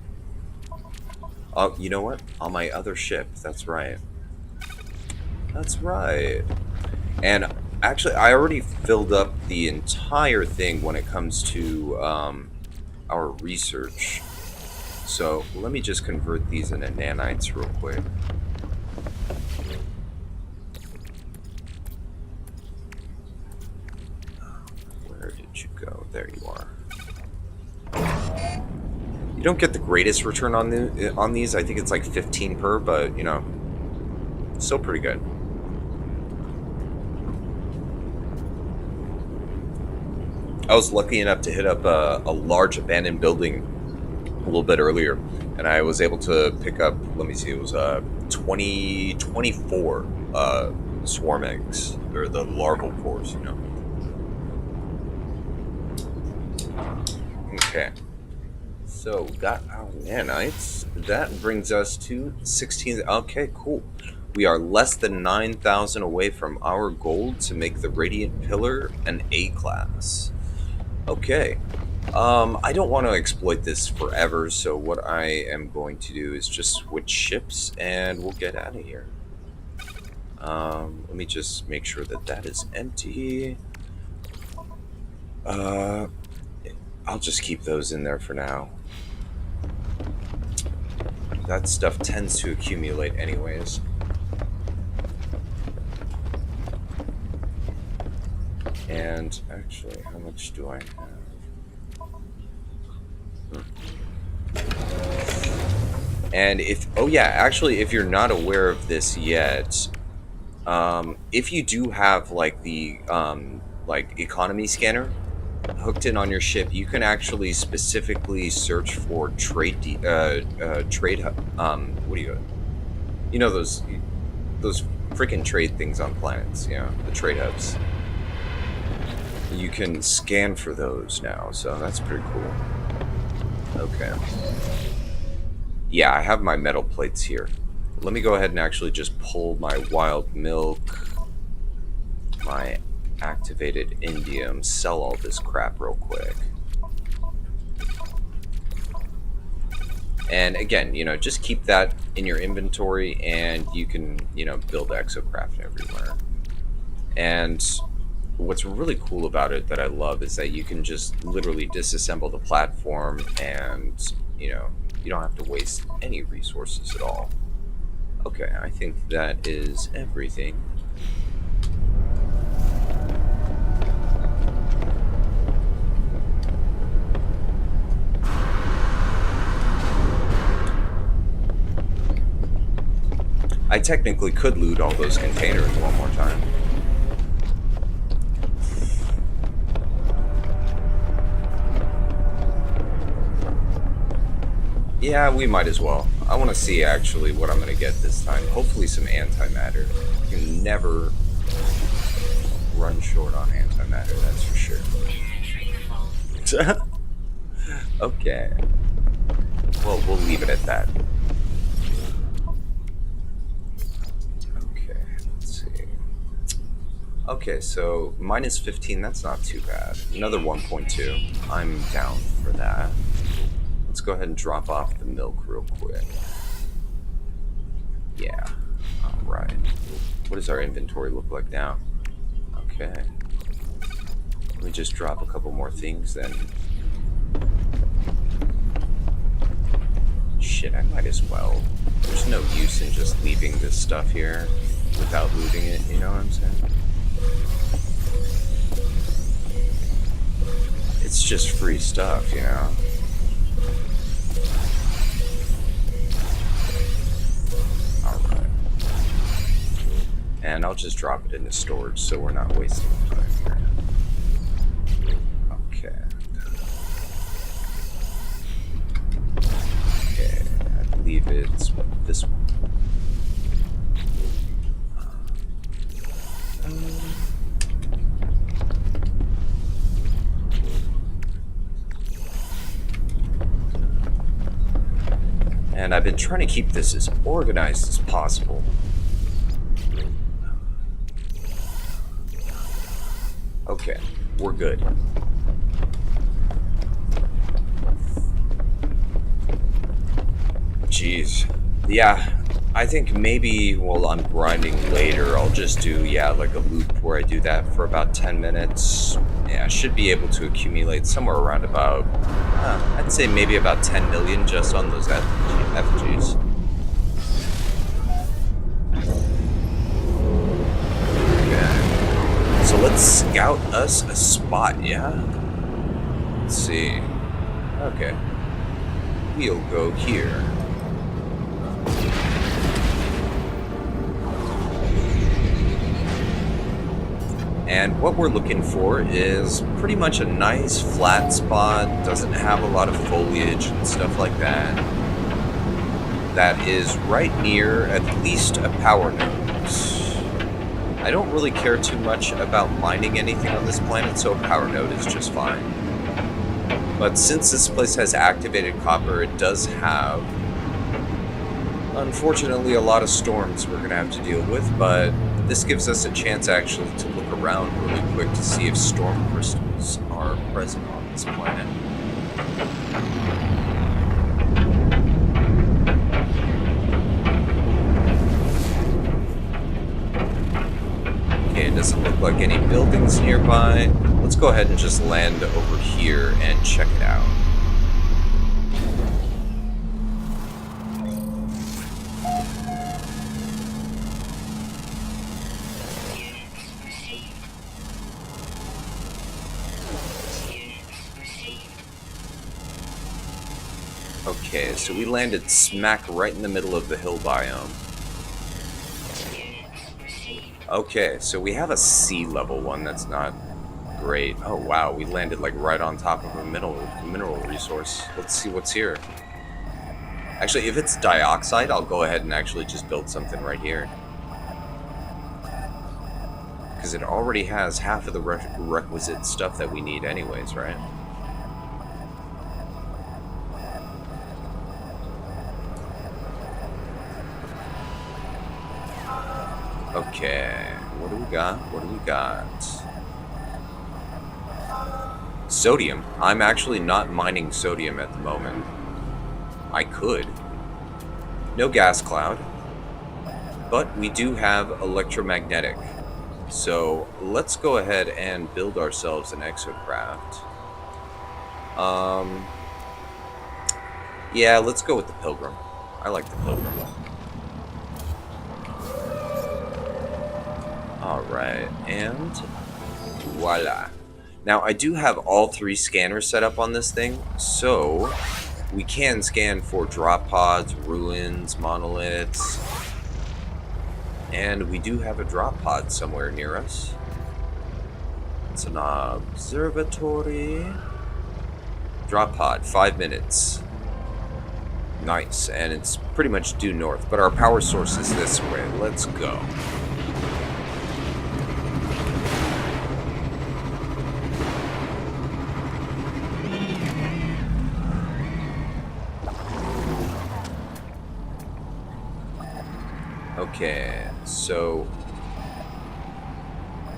Oh, you know what? On my other ship. That's right. That's right. And actually, I already filled up the entire thing when it comes to our research. So let me just convert these into nanites real quick. Where did you go? There you are. You don't get the greatest return on these. I think it's like 15 per, but you know, still pretty good. I was lucky enough to hit up a large abandoned building a little bit earlier, and I was able to pick up, let me see, it was 24 swarm eggs, or the larval cores, you know. Okay, so we got our nanites. That brings us to 16. Okay, cool. We are less than 9,000 away from our goal to make the Radiant Pillar an A class. Okay. I don't want to exploit this forever, so what I am going to do is just switch ships and we'll get out of here. Let me just make sure that that is empty. I'll just keep those in there for now. That stuff tends to accumulate anyways. And actually, how much do I have? And if, oh yeah, actually, if you're not aware of this yet, if you do have like the like economy scanner hooked in on your ship, you can actually specifically search for trade what do you know those freaking trade things on planets, you know, the trade hubs. You can scan for those now, so that's pretty cool. Okay. Yeah, I have my metal plates here. Let me go ahead and actually just pull my wild milk, my activated indium, sell all this crap real quick. And again, you know, just keep that in your inventory and you can, you know, build exocraft everywhere. And what's really cool about it that I love is that you can just literally disassemble the platform and, you know, you don't have to waste any resources at all. Okay, I think that is everything. I technically could loot all those containers one more time. Yeah, we might as well. I want to see actually what I'm going to get this time. Hopefully some antimatter. You can never run short on antimatter, that's for sure. Okay. Well, we'll leave it at that. Okay, let's see. Okay, so minus 15, that's not too bad. Another 1.2. I'm down for that. Let's go ahead and drop off the milk real quick. Yeah. Alright. What does our inventory look like now? Okay. Let me just drop a couple more things then. Shit, I might as well. There's no use in just leaving this stuff here without looting it, you know what I'm saying? It's just free stuff, you know? And I'll just drop it into storage so we're not wasting time here. Okay. believe it's this one. And I've been trying to keep this as organized as possible. Okay, we're good. Jeez. Yeah, I think maybe while I'm grinding later, I'll just do, yeah, like a loop where I do that for about 10 minutes. Yeah, I should be able to accumulate somewhere around about, I'd say maybe about 10 million just on those effigies. Okay. So let's scout us a spot, yeah? Let's see. Okay. We'll go here. And what we're looking for is pretty much a nice flat spot, doesn't have a lot of foliage and stuff like that. That is right near at least a power node. I don't really care too much about mining anything on this planet, so a power node is just fine. But since this place has activated copper, it does have, unfortunately, a lot of storms we're going to have to deal with, but this gives us a chance actually to look around really quick to see if storm crystals are present on this planet. Okay, it doesn't look like any buildings nearby. Let's go ahead and just land over here and check it out. Okay, so we landed smack right in the middle of the hill biome. Okay, so we have a sea level one that's not great. Oh wow, we landed like right on top of a mineral resource. Let's see what's here. Actually, if it's dioxide, I'll go ahead and actually just build something right here. Because it already has half of the requisite stuff that we need anyways, right? Okay, what do we got? What do we got? Sodium. I'm actually not mining sodium at the moment. I could. No gas cloud. But we do have electromagnetic. So let's go ahead and build ourselves an exocraft. Yeah, let's go with the Pilgrim. I like the Pilgrim. Alright, and voila. Now, I do have all three scanners set up on this thing, so we can scan for drop pods, ruins, monoliths, and we do have a drop pod somewhere near us. It's an observatory. Drop pod, 5 minutes. Nice, and it's pretty much due north, but our power source is this way. Let's go. Okay, so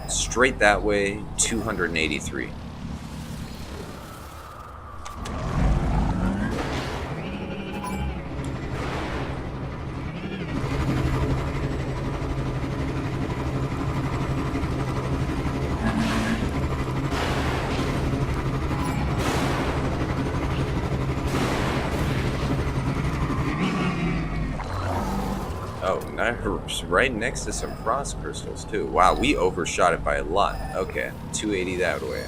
straight that way, 283. Oh, nice. Right next to some frost crystals, too. Wow, we overshot it by a lot. Okay, 280 that way.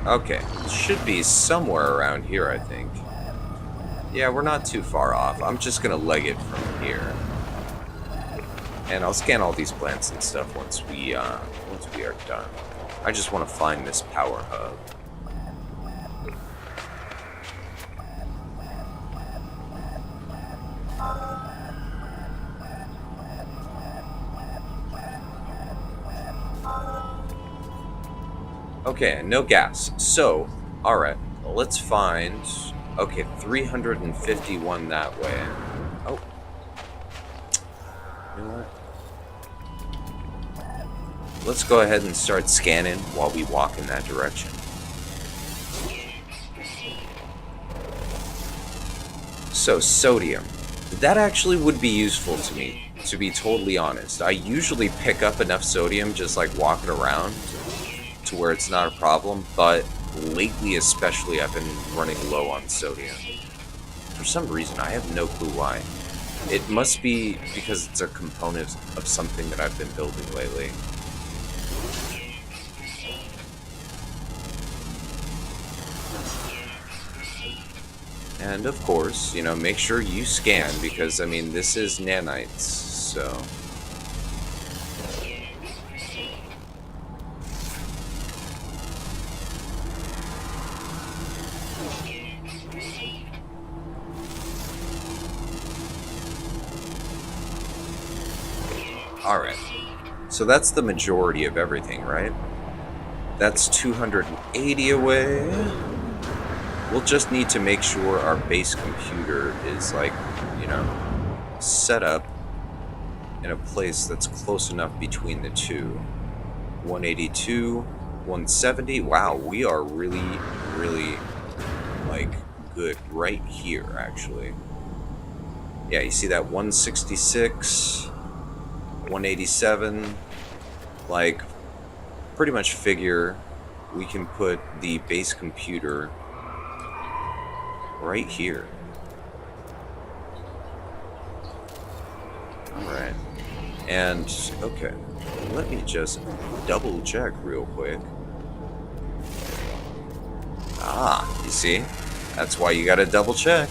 Okay, should be somewhere around here, I think. Yeah, we're not too far off. I'm just gonna leg it from here. And I'll scan all these plants and stuff once we are done. I just want to find this power hub. Okay, no gas. So, alright, let's find... Okay, 351 that way. Oh. You know what? Let's go ahead and start scanning while we walk in that direction. So, sodium. That actually would be useful to me, to be totally honest. I usually pick up enough sodium just like walking around to where it's not a problem, but lately especially I've been running low on sodium. For some reason, I have no clue why. It must be because it's a component of something that I've been building lately. And of course, you know, make sure you scan because, I mean, this is nanites, so... Alright, so that's the majority of everything, right? That's 280 away. We'll just need to make sure our base computer is, like, you know, set up in a place that's close enough between the two. 182, 170. Wow, we are really, really, like, good right here, actually. Yeah, you see that 166... 187, like, pretty much figure we can put the base computer right here. Alright. And, okay, let me just double check real quick. Ah, you see? That's why you gotta double check.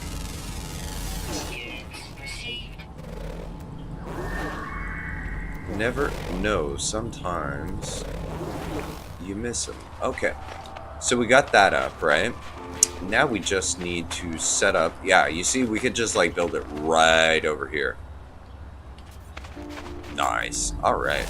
Never know, sometimes you miss them. Okay, so we got that up, right? Now we just need to set up, yeah, you see, we could just like build it right over here. Nice, alright.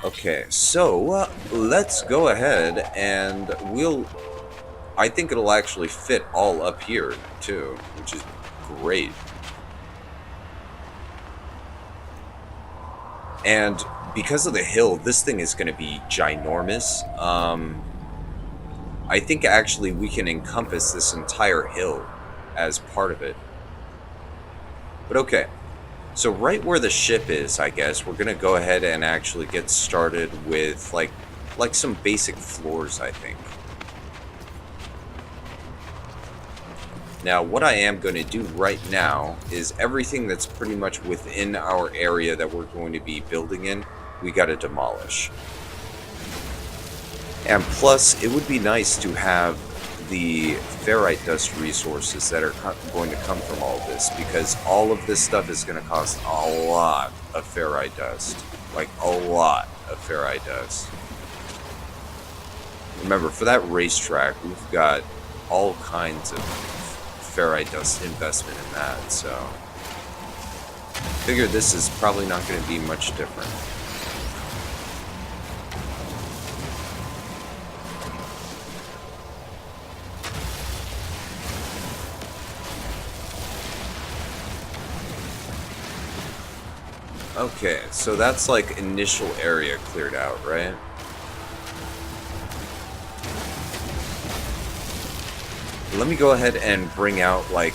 Okay, so let's go ahead and I think it'll actually fit all up here, too, which is great. And because of the hill, this thing is going to be ginormous. I think actually we can encompass this entire hill as part of it. But okay, so right where the ship is, I guess, we're going to go ahead and actually get started with, like some basic floors, I think. Now, what I am going to do right now is everything that's pretty much within our area that we're going to be building in, we got to demolish. And plus, it would be nice to have the ferrite dust resources that are going to come from all this, because all of this stuff is going to cost a lot of ferrite dust. Like, a lot of ferrite dust. Remember, for that racetrack, we've got all kinds of ferrite dust investment in that, so figure this is probably not going to be much different. Okay, so that's like initial area cleared out, right? Let me go ahead and bring out, like,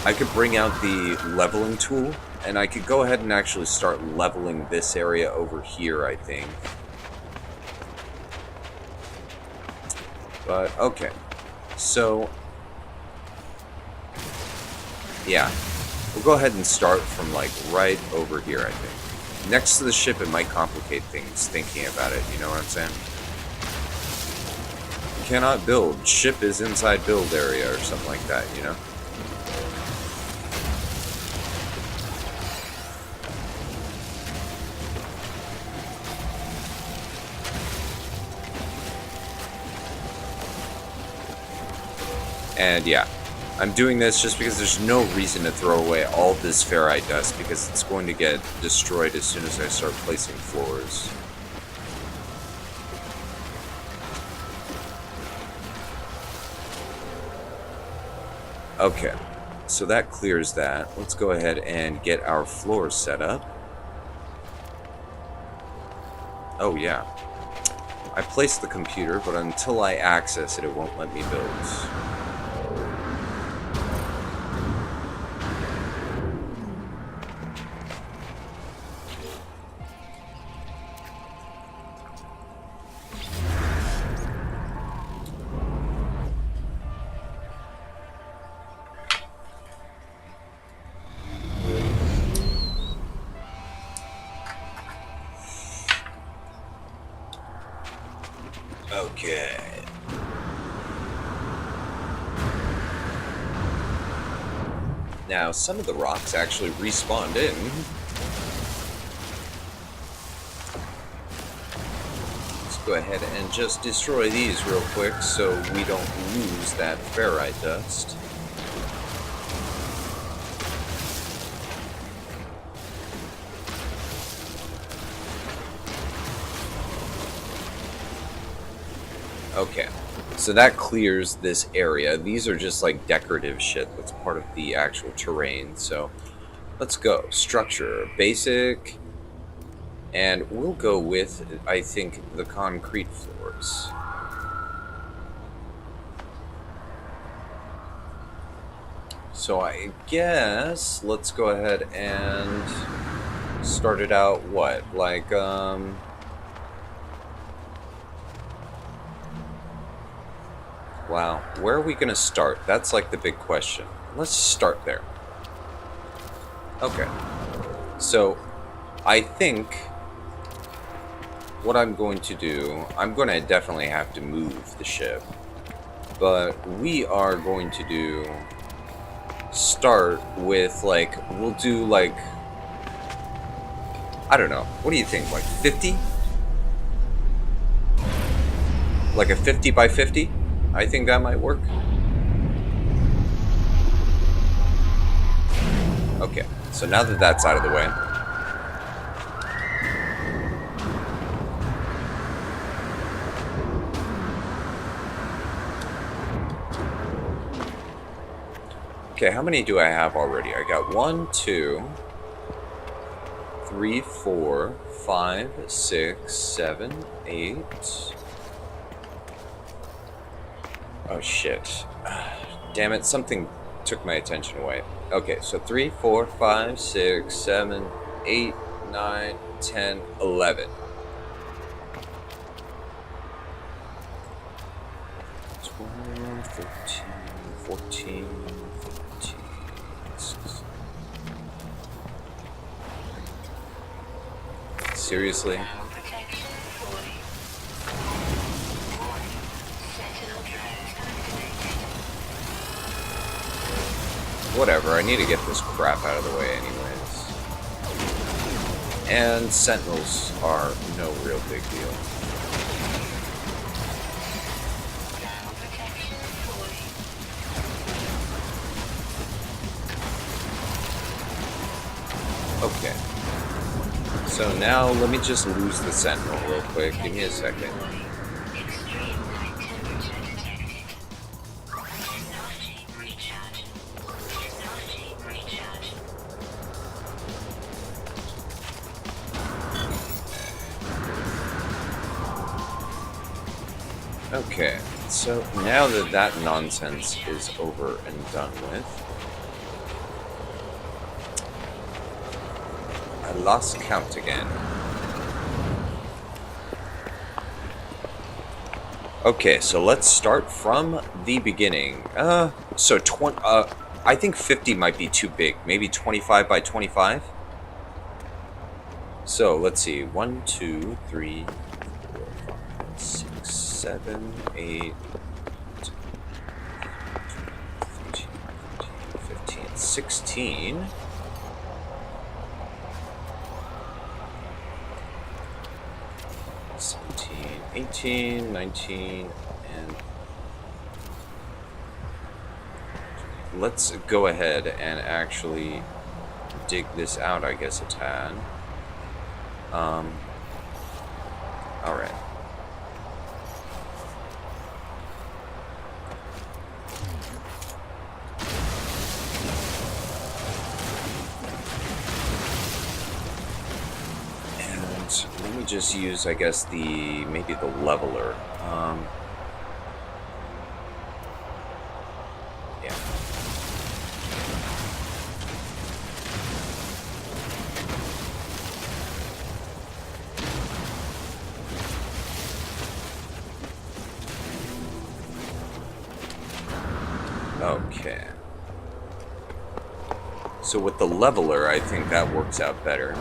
I could bring out the leveling tool, and I could go ahead and actually start leveling this area over here, I think. But, okay. So, yeah. We'll go ahead and start from, like, right over here, I think. Next to the ship, it might complicate things thinking about it, you know what I'm saying? cannot build. Ship is inside build area or something like that, you know? And yeah, I'm doing this just because there's no reason to throw away all this ferrite dust because it's going to get destroyed as soon as I start placing floors. Okay, so that clears that. Let's go ahead and get our floors set up. Oh yeah. I placed the computer, but until I access it, it won't let me build. Okay. Now, some of the rocks actually respawned in. Let's go ahead and just destroy these real quick so we don't lose that ferrite dust. Okay, so that clears this area. These are just like decorative shit that's part of the actual terrain. So let's go. Structure, basic, and we'll go with, I think, the concrete floors. So I guess let's go ahead and start it out, what, like, wow, where are we going to start? That's like the big question. Let's start there. Okay. So, I think what I'm going to do, I'm going to definitely have to move the ship. But we are going to start with, like, we'll do, like, I don't know. What do you think? Like 50? Like a 50 by 50? I think that might work. Okay, so now that that's out of the way, okay, how many do I have already? I got 1, 2, 3, 4, 5, 6, 7, 8. Oh shit. Damn it, something took my attention away. Okay, so 3, 4, 5, 6, 7, 8, 9, 10, 11. 12, 13, 14, 15, 16. Seriously? Whatever, I need to get this crap out of the way anyways. And sentinels are no real big deal. Okay. So now let me just lose the sentinel real quick. Give me a second. Okay, so now that that nonsense is over and done with, I lost count again. Okay, so let's start from the beginning. I think 50 might be too big. Maybe 25 by 25? So, let's see. 1, 2, 3, 4, 5, 6, 7, 8, 13, 14, 15, 16. Seventeen, 18, 19, and let's go ahead and actually dig this out, I guess, a tad. All right. And let me just use, I guess, maybe the leveler. Yeah. Okay. So with the leveler, I think that works out better.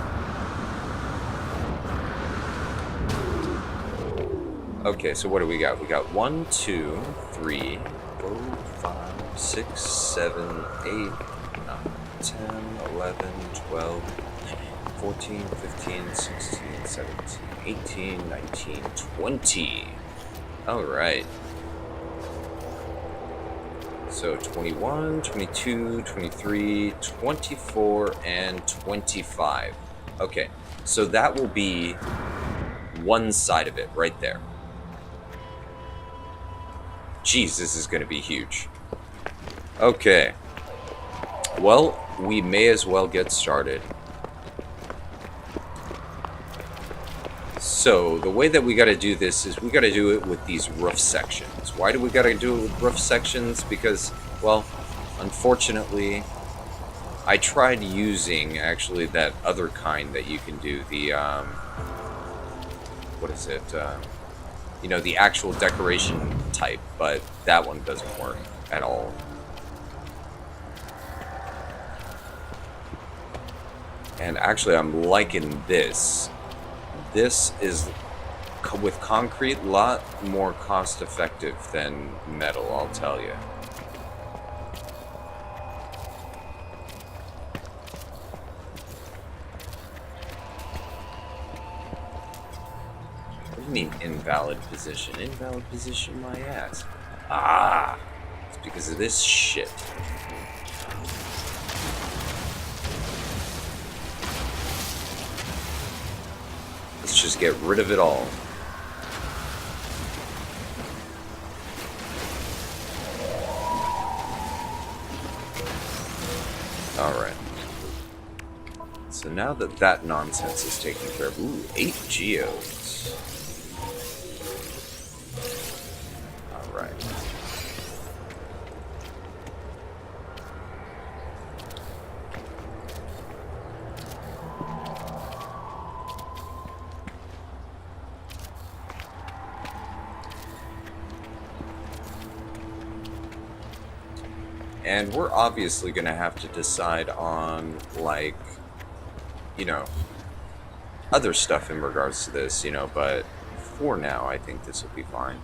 Okay, so what do we got? We got 1, 2, 3, 4, 5, 6, 7, 8, 9, 10, 11, 12, 14, 15, 16, 17, 18, 19, 20. Alright. So 21, 22, 23, 24, and 25. Okay, so that will be one side of it right there. Jeez, this is going to be huge. Okay. Well, we may as well get started. So, the way that we got to do this is we got to do it with these roof sections. Why do we got to do it with roof sections? Because, well, unfortunately, I tried using, actually, that other kind that you can do. The, what is it? You know, the actual decoration type, but that one doesn't work at all. And actually, I'm liking this. This is, with concrete, a lot more cost effective than metal, I'll tell you. What do you mean invalid position? Invalid position my ass. Ah! It's because of this shit. Let's just get rid of it all. Alright. So now that that nonsense is taken care of... Ooh, 8 geodes. Alright. And we're obviously going to have to decide on, like, you know, other stuff in regards to this, you know, but for now, I think this will be fine.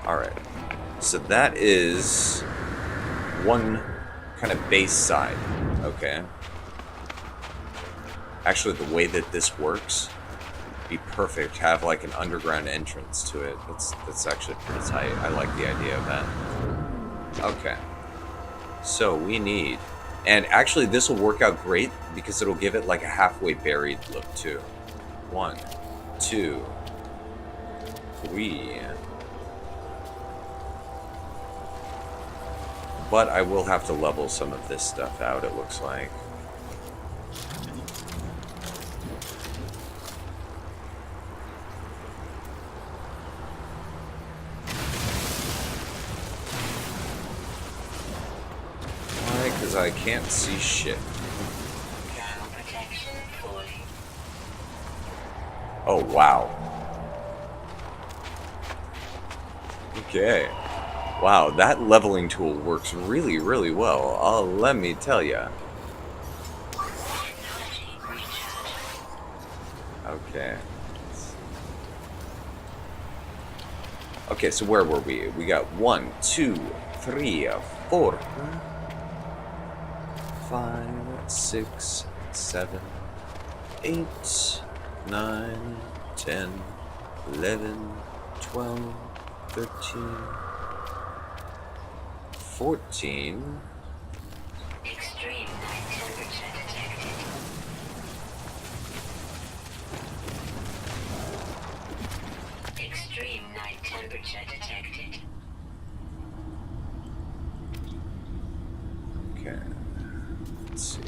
Alright. So that is one kind of base side. Okay. Actually, the way that this works... be perfect, have like an underground entrance to it. That's actually pretty tight. I like the idea of that. Okay. So we need, and actually this will work out great because it'll give it like a halfway buried look too. 1, 2, 3. But I will have to level some of this stuff out, it looks like. Because I can't see shit. Ground protection fully. Oh, wow. Okay. Wow, that leveling tool works really, really well. Let me tell ya. Okay. Okay, so where were we? We got 1, 2, 3, 4, 5, 6, 7, 8, 9, 10, 11, 12, 13, 14. Extreme night temperature detected. Extreme night temperature detected. Okay. Let's see.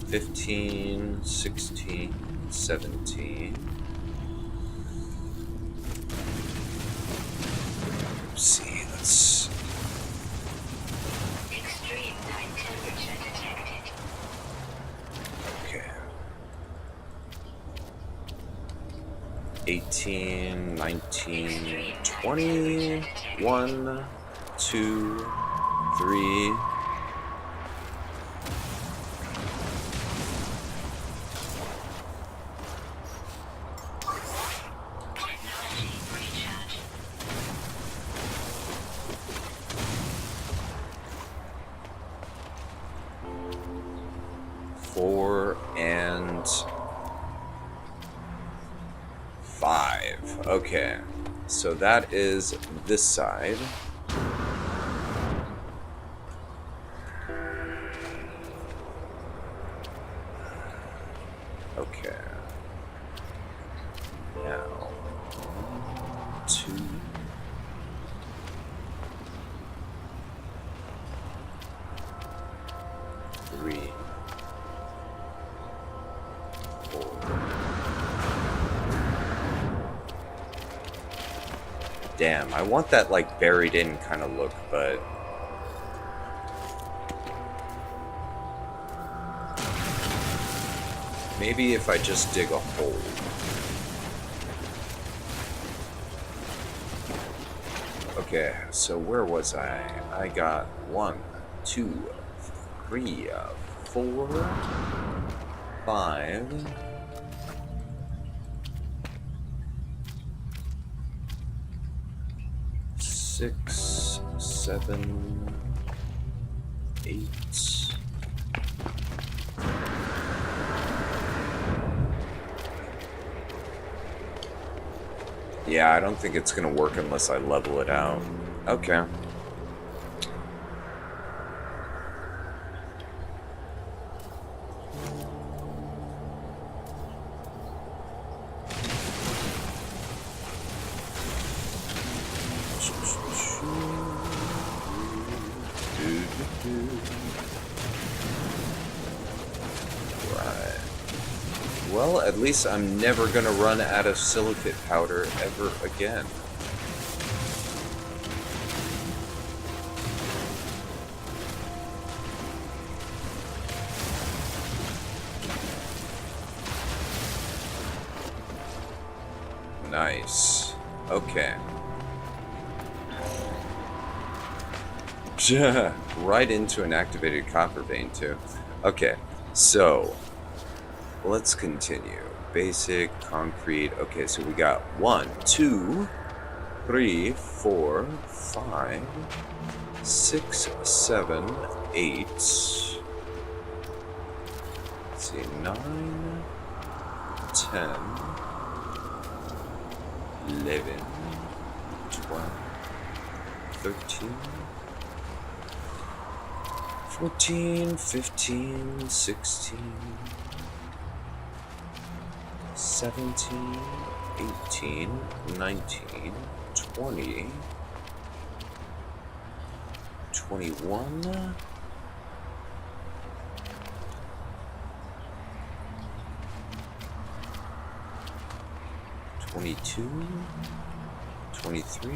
15, 16, 17. Let's see. Let's. Extreme night temperature detected. Okay. 18, 19, 20, 1, 2, 3. Technology recharge. 4 and 5. Okay. So that is this side. Okay. Now, 2. 3. 4. Damn, I want that like buried in kind of look, but maybe if I just dig a hole. Okay, so where was I? I got 1, 2, 3, 4, 5. 6, 7, 8. Yeah, I don't think it's gonna work unless I level it out. Okay. Right. Well, at least I'm never gonna run out of silicate powder ever again. Nice. Okay. Right into an activated copper vein, too. Okay, so let's continue. Basic, concrete. Okay, so we got 1, 2, 3, 4, 5, 6, 7, 8. Let's see, 9, 10, 11, 12, 13, 14, 15, 16, 17, 18, 19, 20, 21, 22, 23,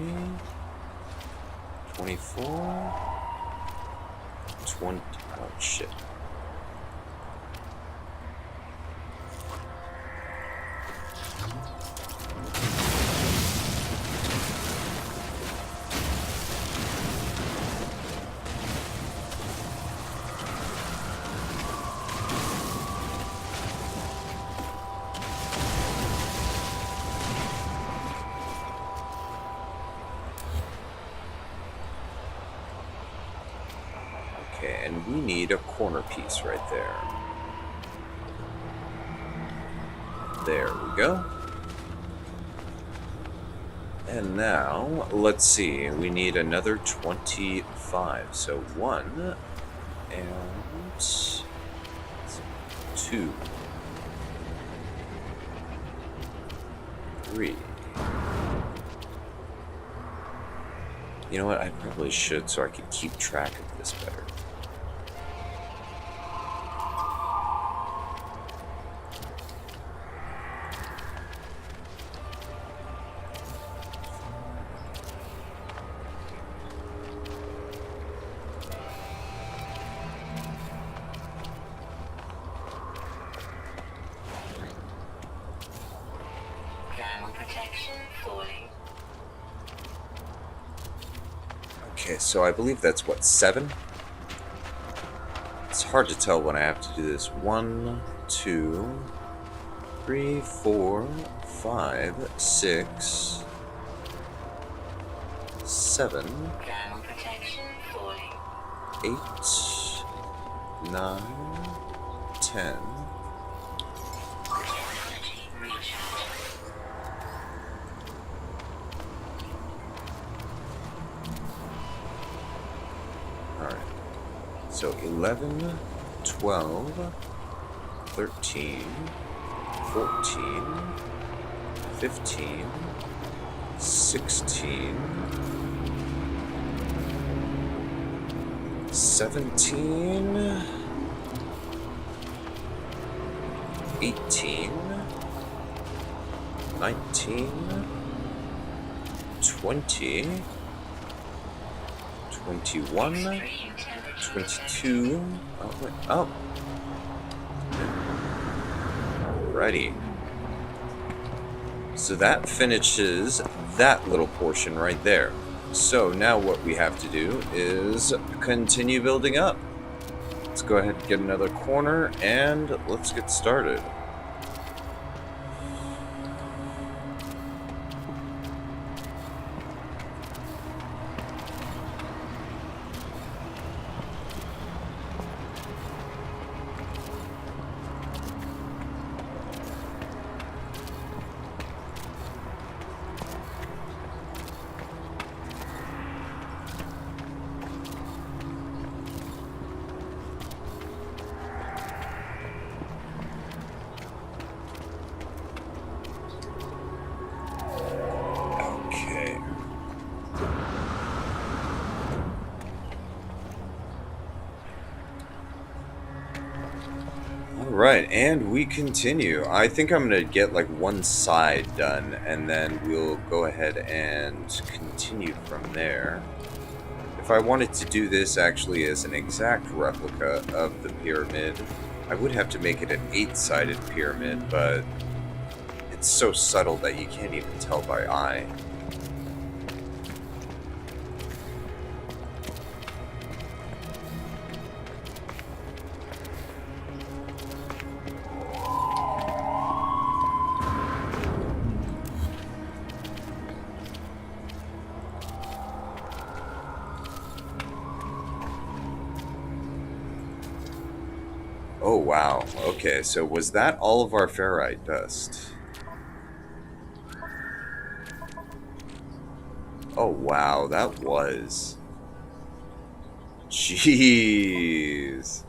24, 20. Oh, shit. Okay, and we need a corner piece right there. There we go. And now, let's see, we need another 25. So 1 and 2, 3. You know what? I probably should so I can keep track of this better. Thermal protection falling. Okay, so I believe that's what, 7? It's hard to tell when I have to do this. 1, 2, 3, 4, 5, 6, 7, Thermal protection falling. 8, 9, 10. Technology recharge. Alright. So 11, 12, 13, 14, 15, 16, 17, 18, 19, 20, 21, Extreme temperature 22. Oh, wait. Oh. Alrighty. So that finishes that little portion right there. So now what we have to do is continue building up. Let's go ahead and get another corner and let's get started. Okay. Alright, and we continue. I think I'm gonna get like one side done, and then we'll go ahead and continue from there. If I wanted to do this actually as an exact replica of the pyramid, I would have to make it an 8-sided pyramid, but it's so subtle that you can't even tell by eye. Oh wow, okay, so was that all of our ferrite dust? Oh wow, that was. Jeez.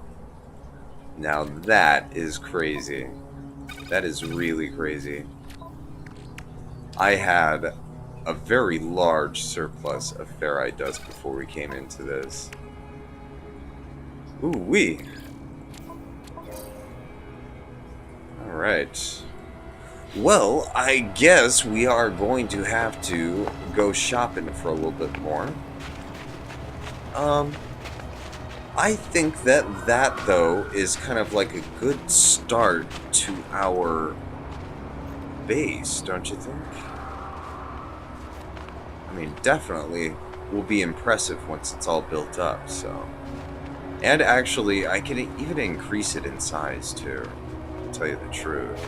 Now that is crazy. That is really crazy. I had a very large surplus of ferrite dust before we came into this. Ooh wee. Alright. Well, I guess we are going to have to go shopping for a little bit more. I think that though is kind of like a good start to our base, don't you think? I mean, definitely will be impressive once it's all built up, so. And actually, I can even increase it in size too, to tell you the truth.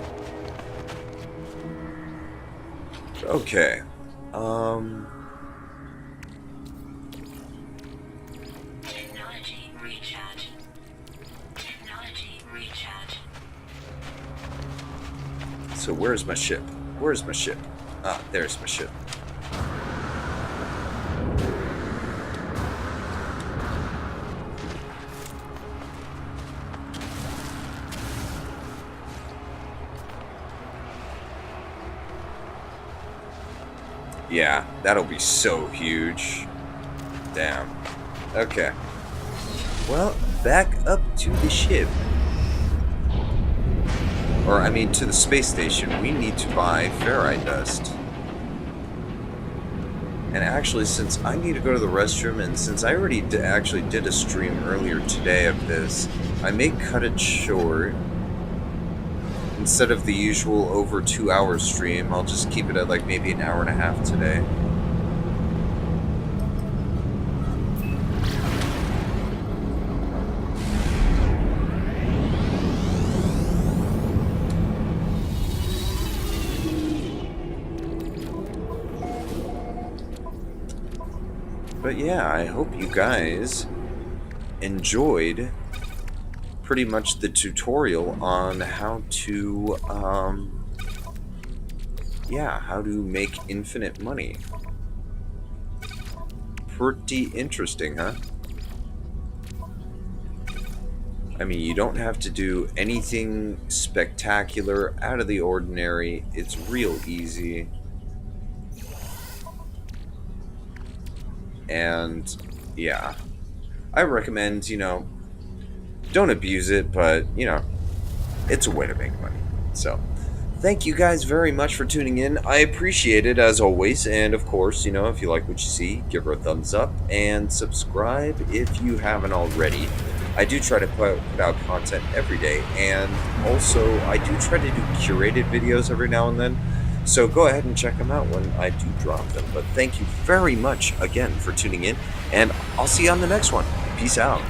Okay. Technology recharge. So where's my ship? Where's my ship? Ah, there's my ship. Yeah, that'll be so huge. Damn. Okay. Well, back up to the ship. Or, I mean, to the space station. We need to buy ferrite dust. And actually, since I need to go to the restroom, and since I already actually did a stream earlier today of this, I may cut it short. Instead of the usual over 2 hour stream, I'll just keep it at like maybe an hour and a half today. But yeah, I hope you guys enjoyed pretty much the tutorial on how to, how to make infinite money. Pretty interesting, huh? I mean, you don't have to do anything spectacular, out of the ordinary. It's real easy. And, yeah. I recommend, don't abuse it, but, it's a way to make money. So, thank you guys very much for tuning in. I appreciate it, as always. And, of course, if you like what you see, give her a thumbs up. And subscribe if you haven't already. I do try to put out content every day. And also, I do try to do curated videos every now and then. So go ahead and check them out when I do drop them. But thank you very much again for tuning in. And I'll see you on the next one. Peace out.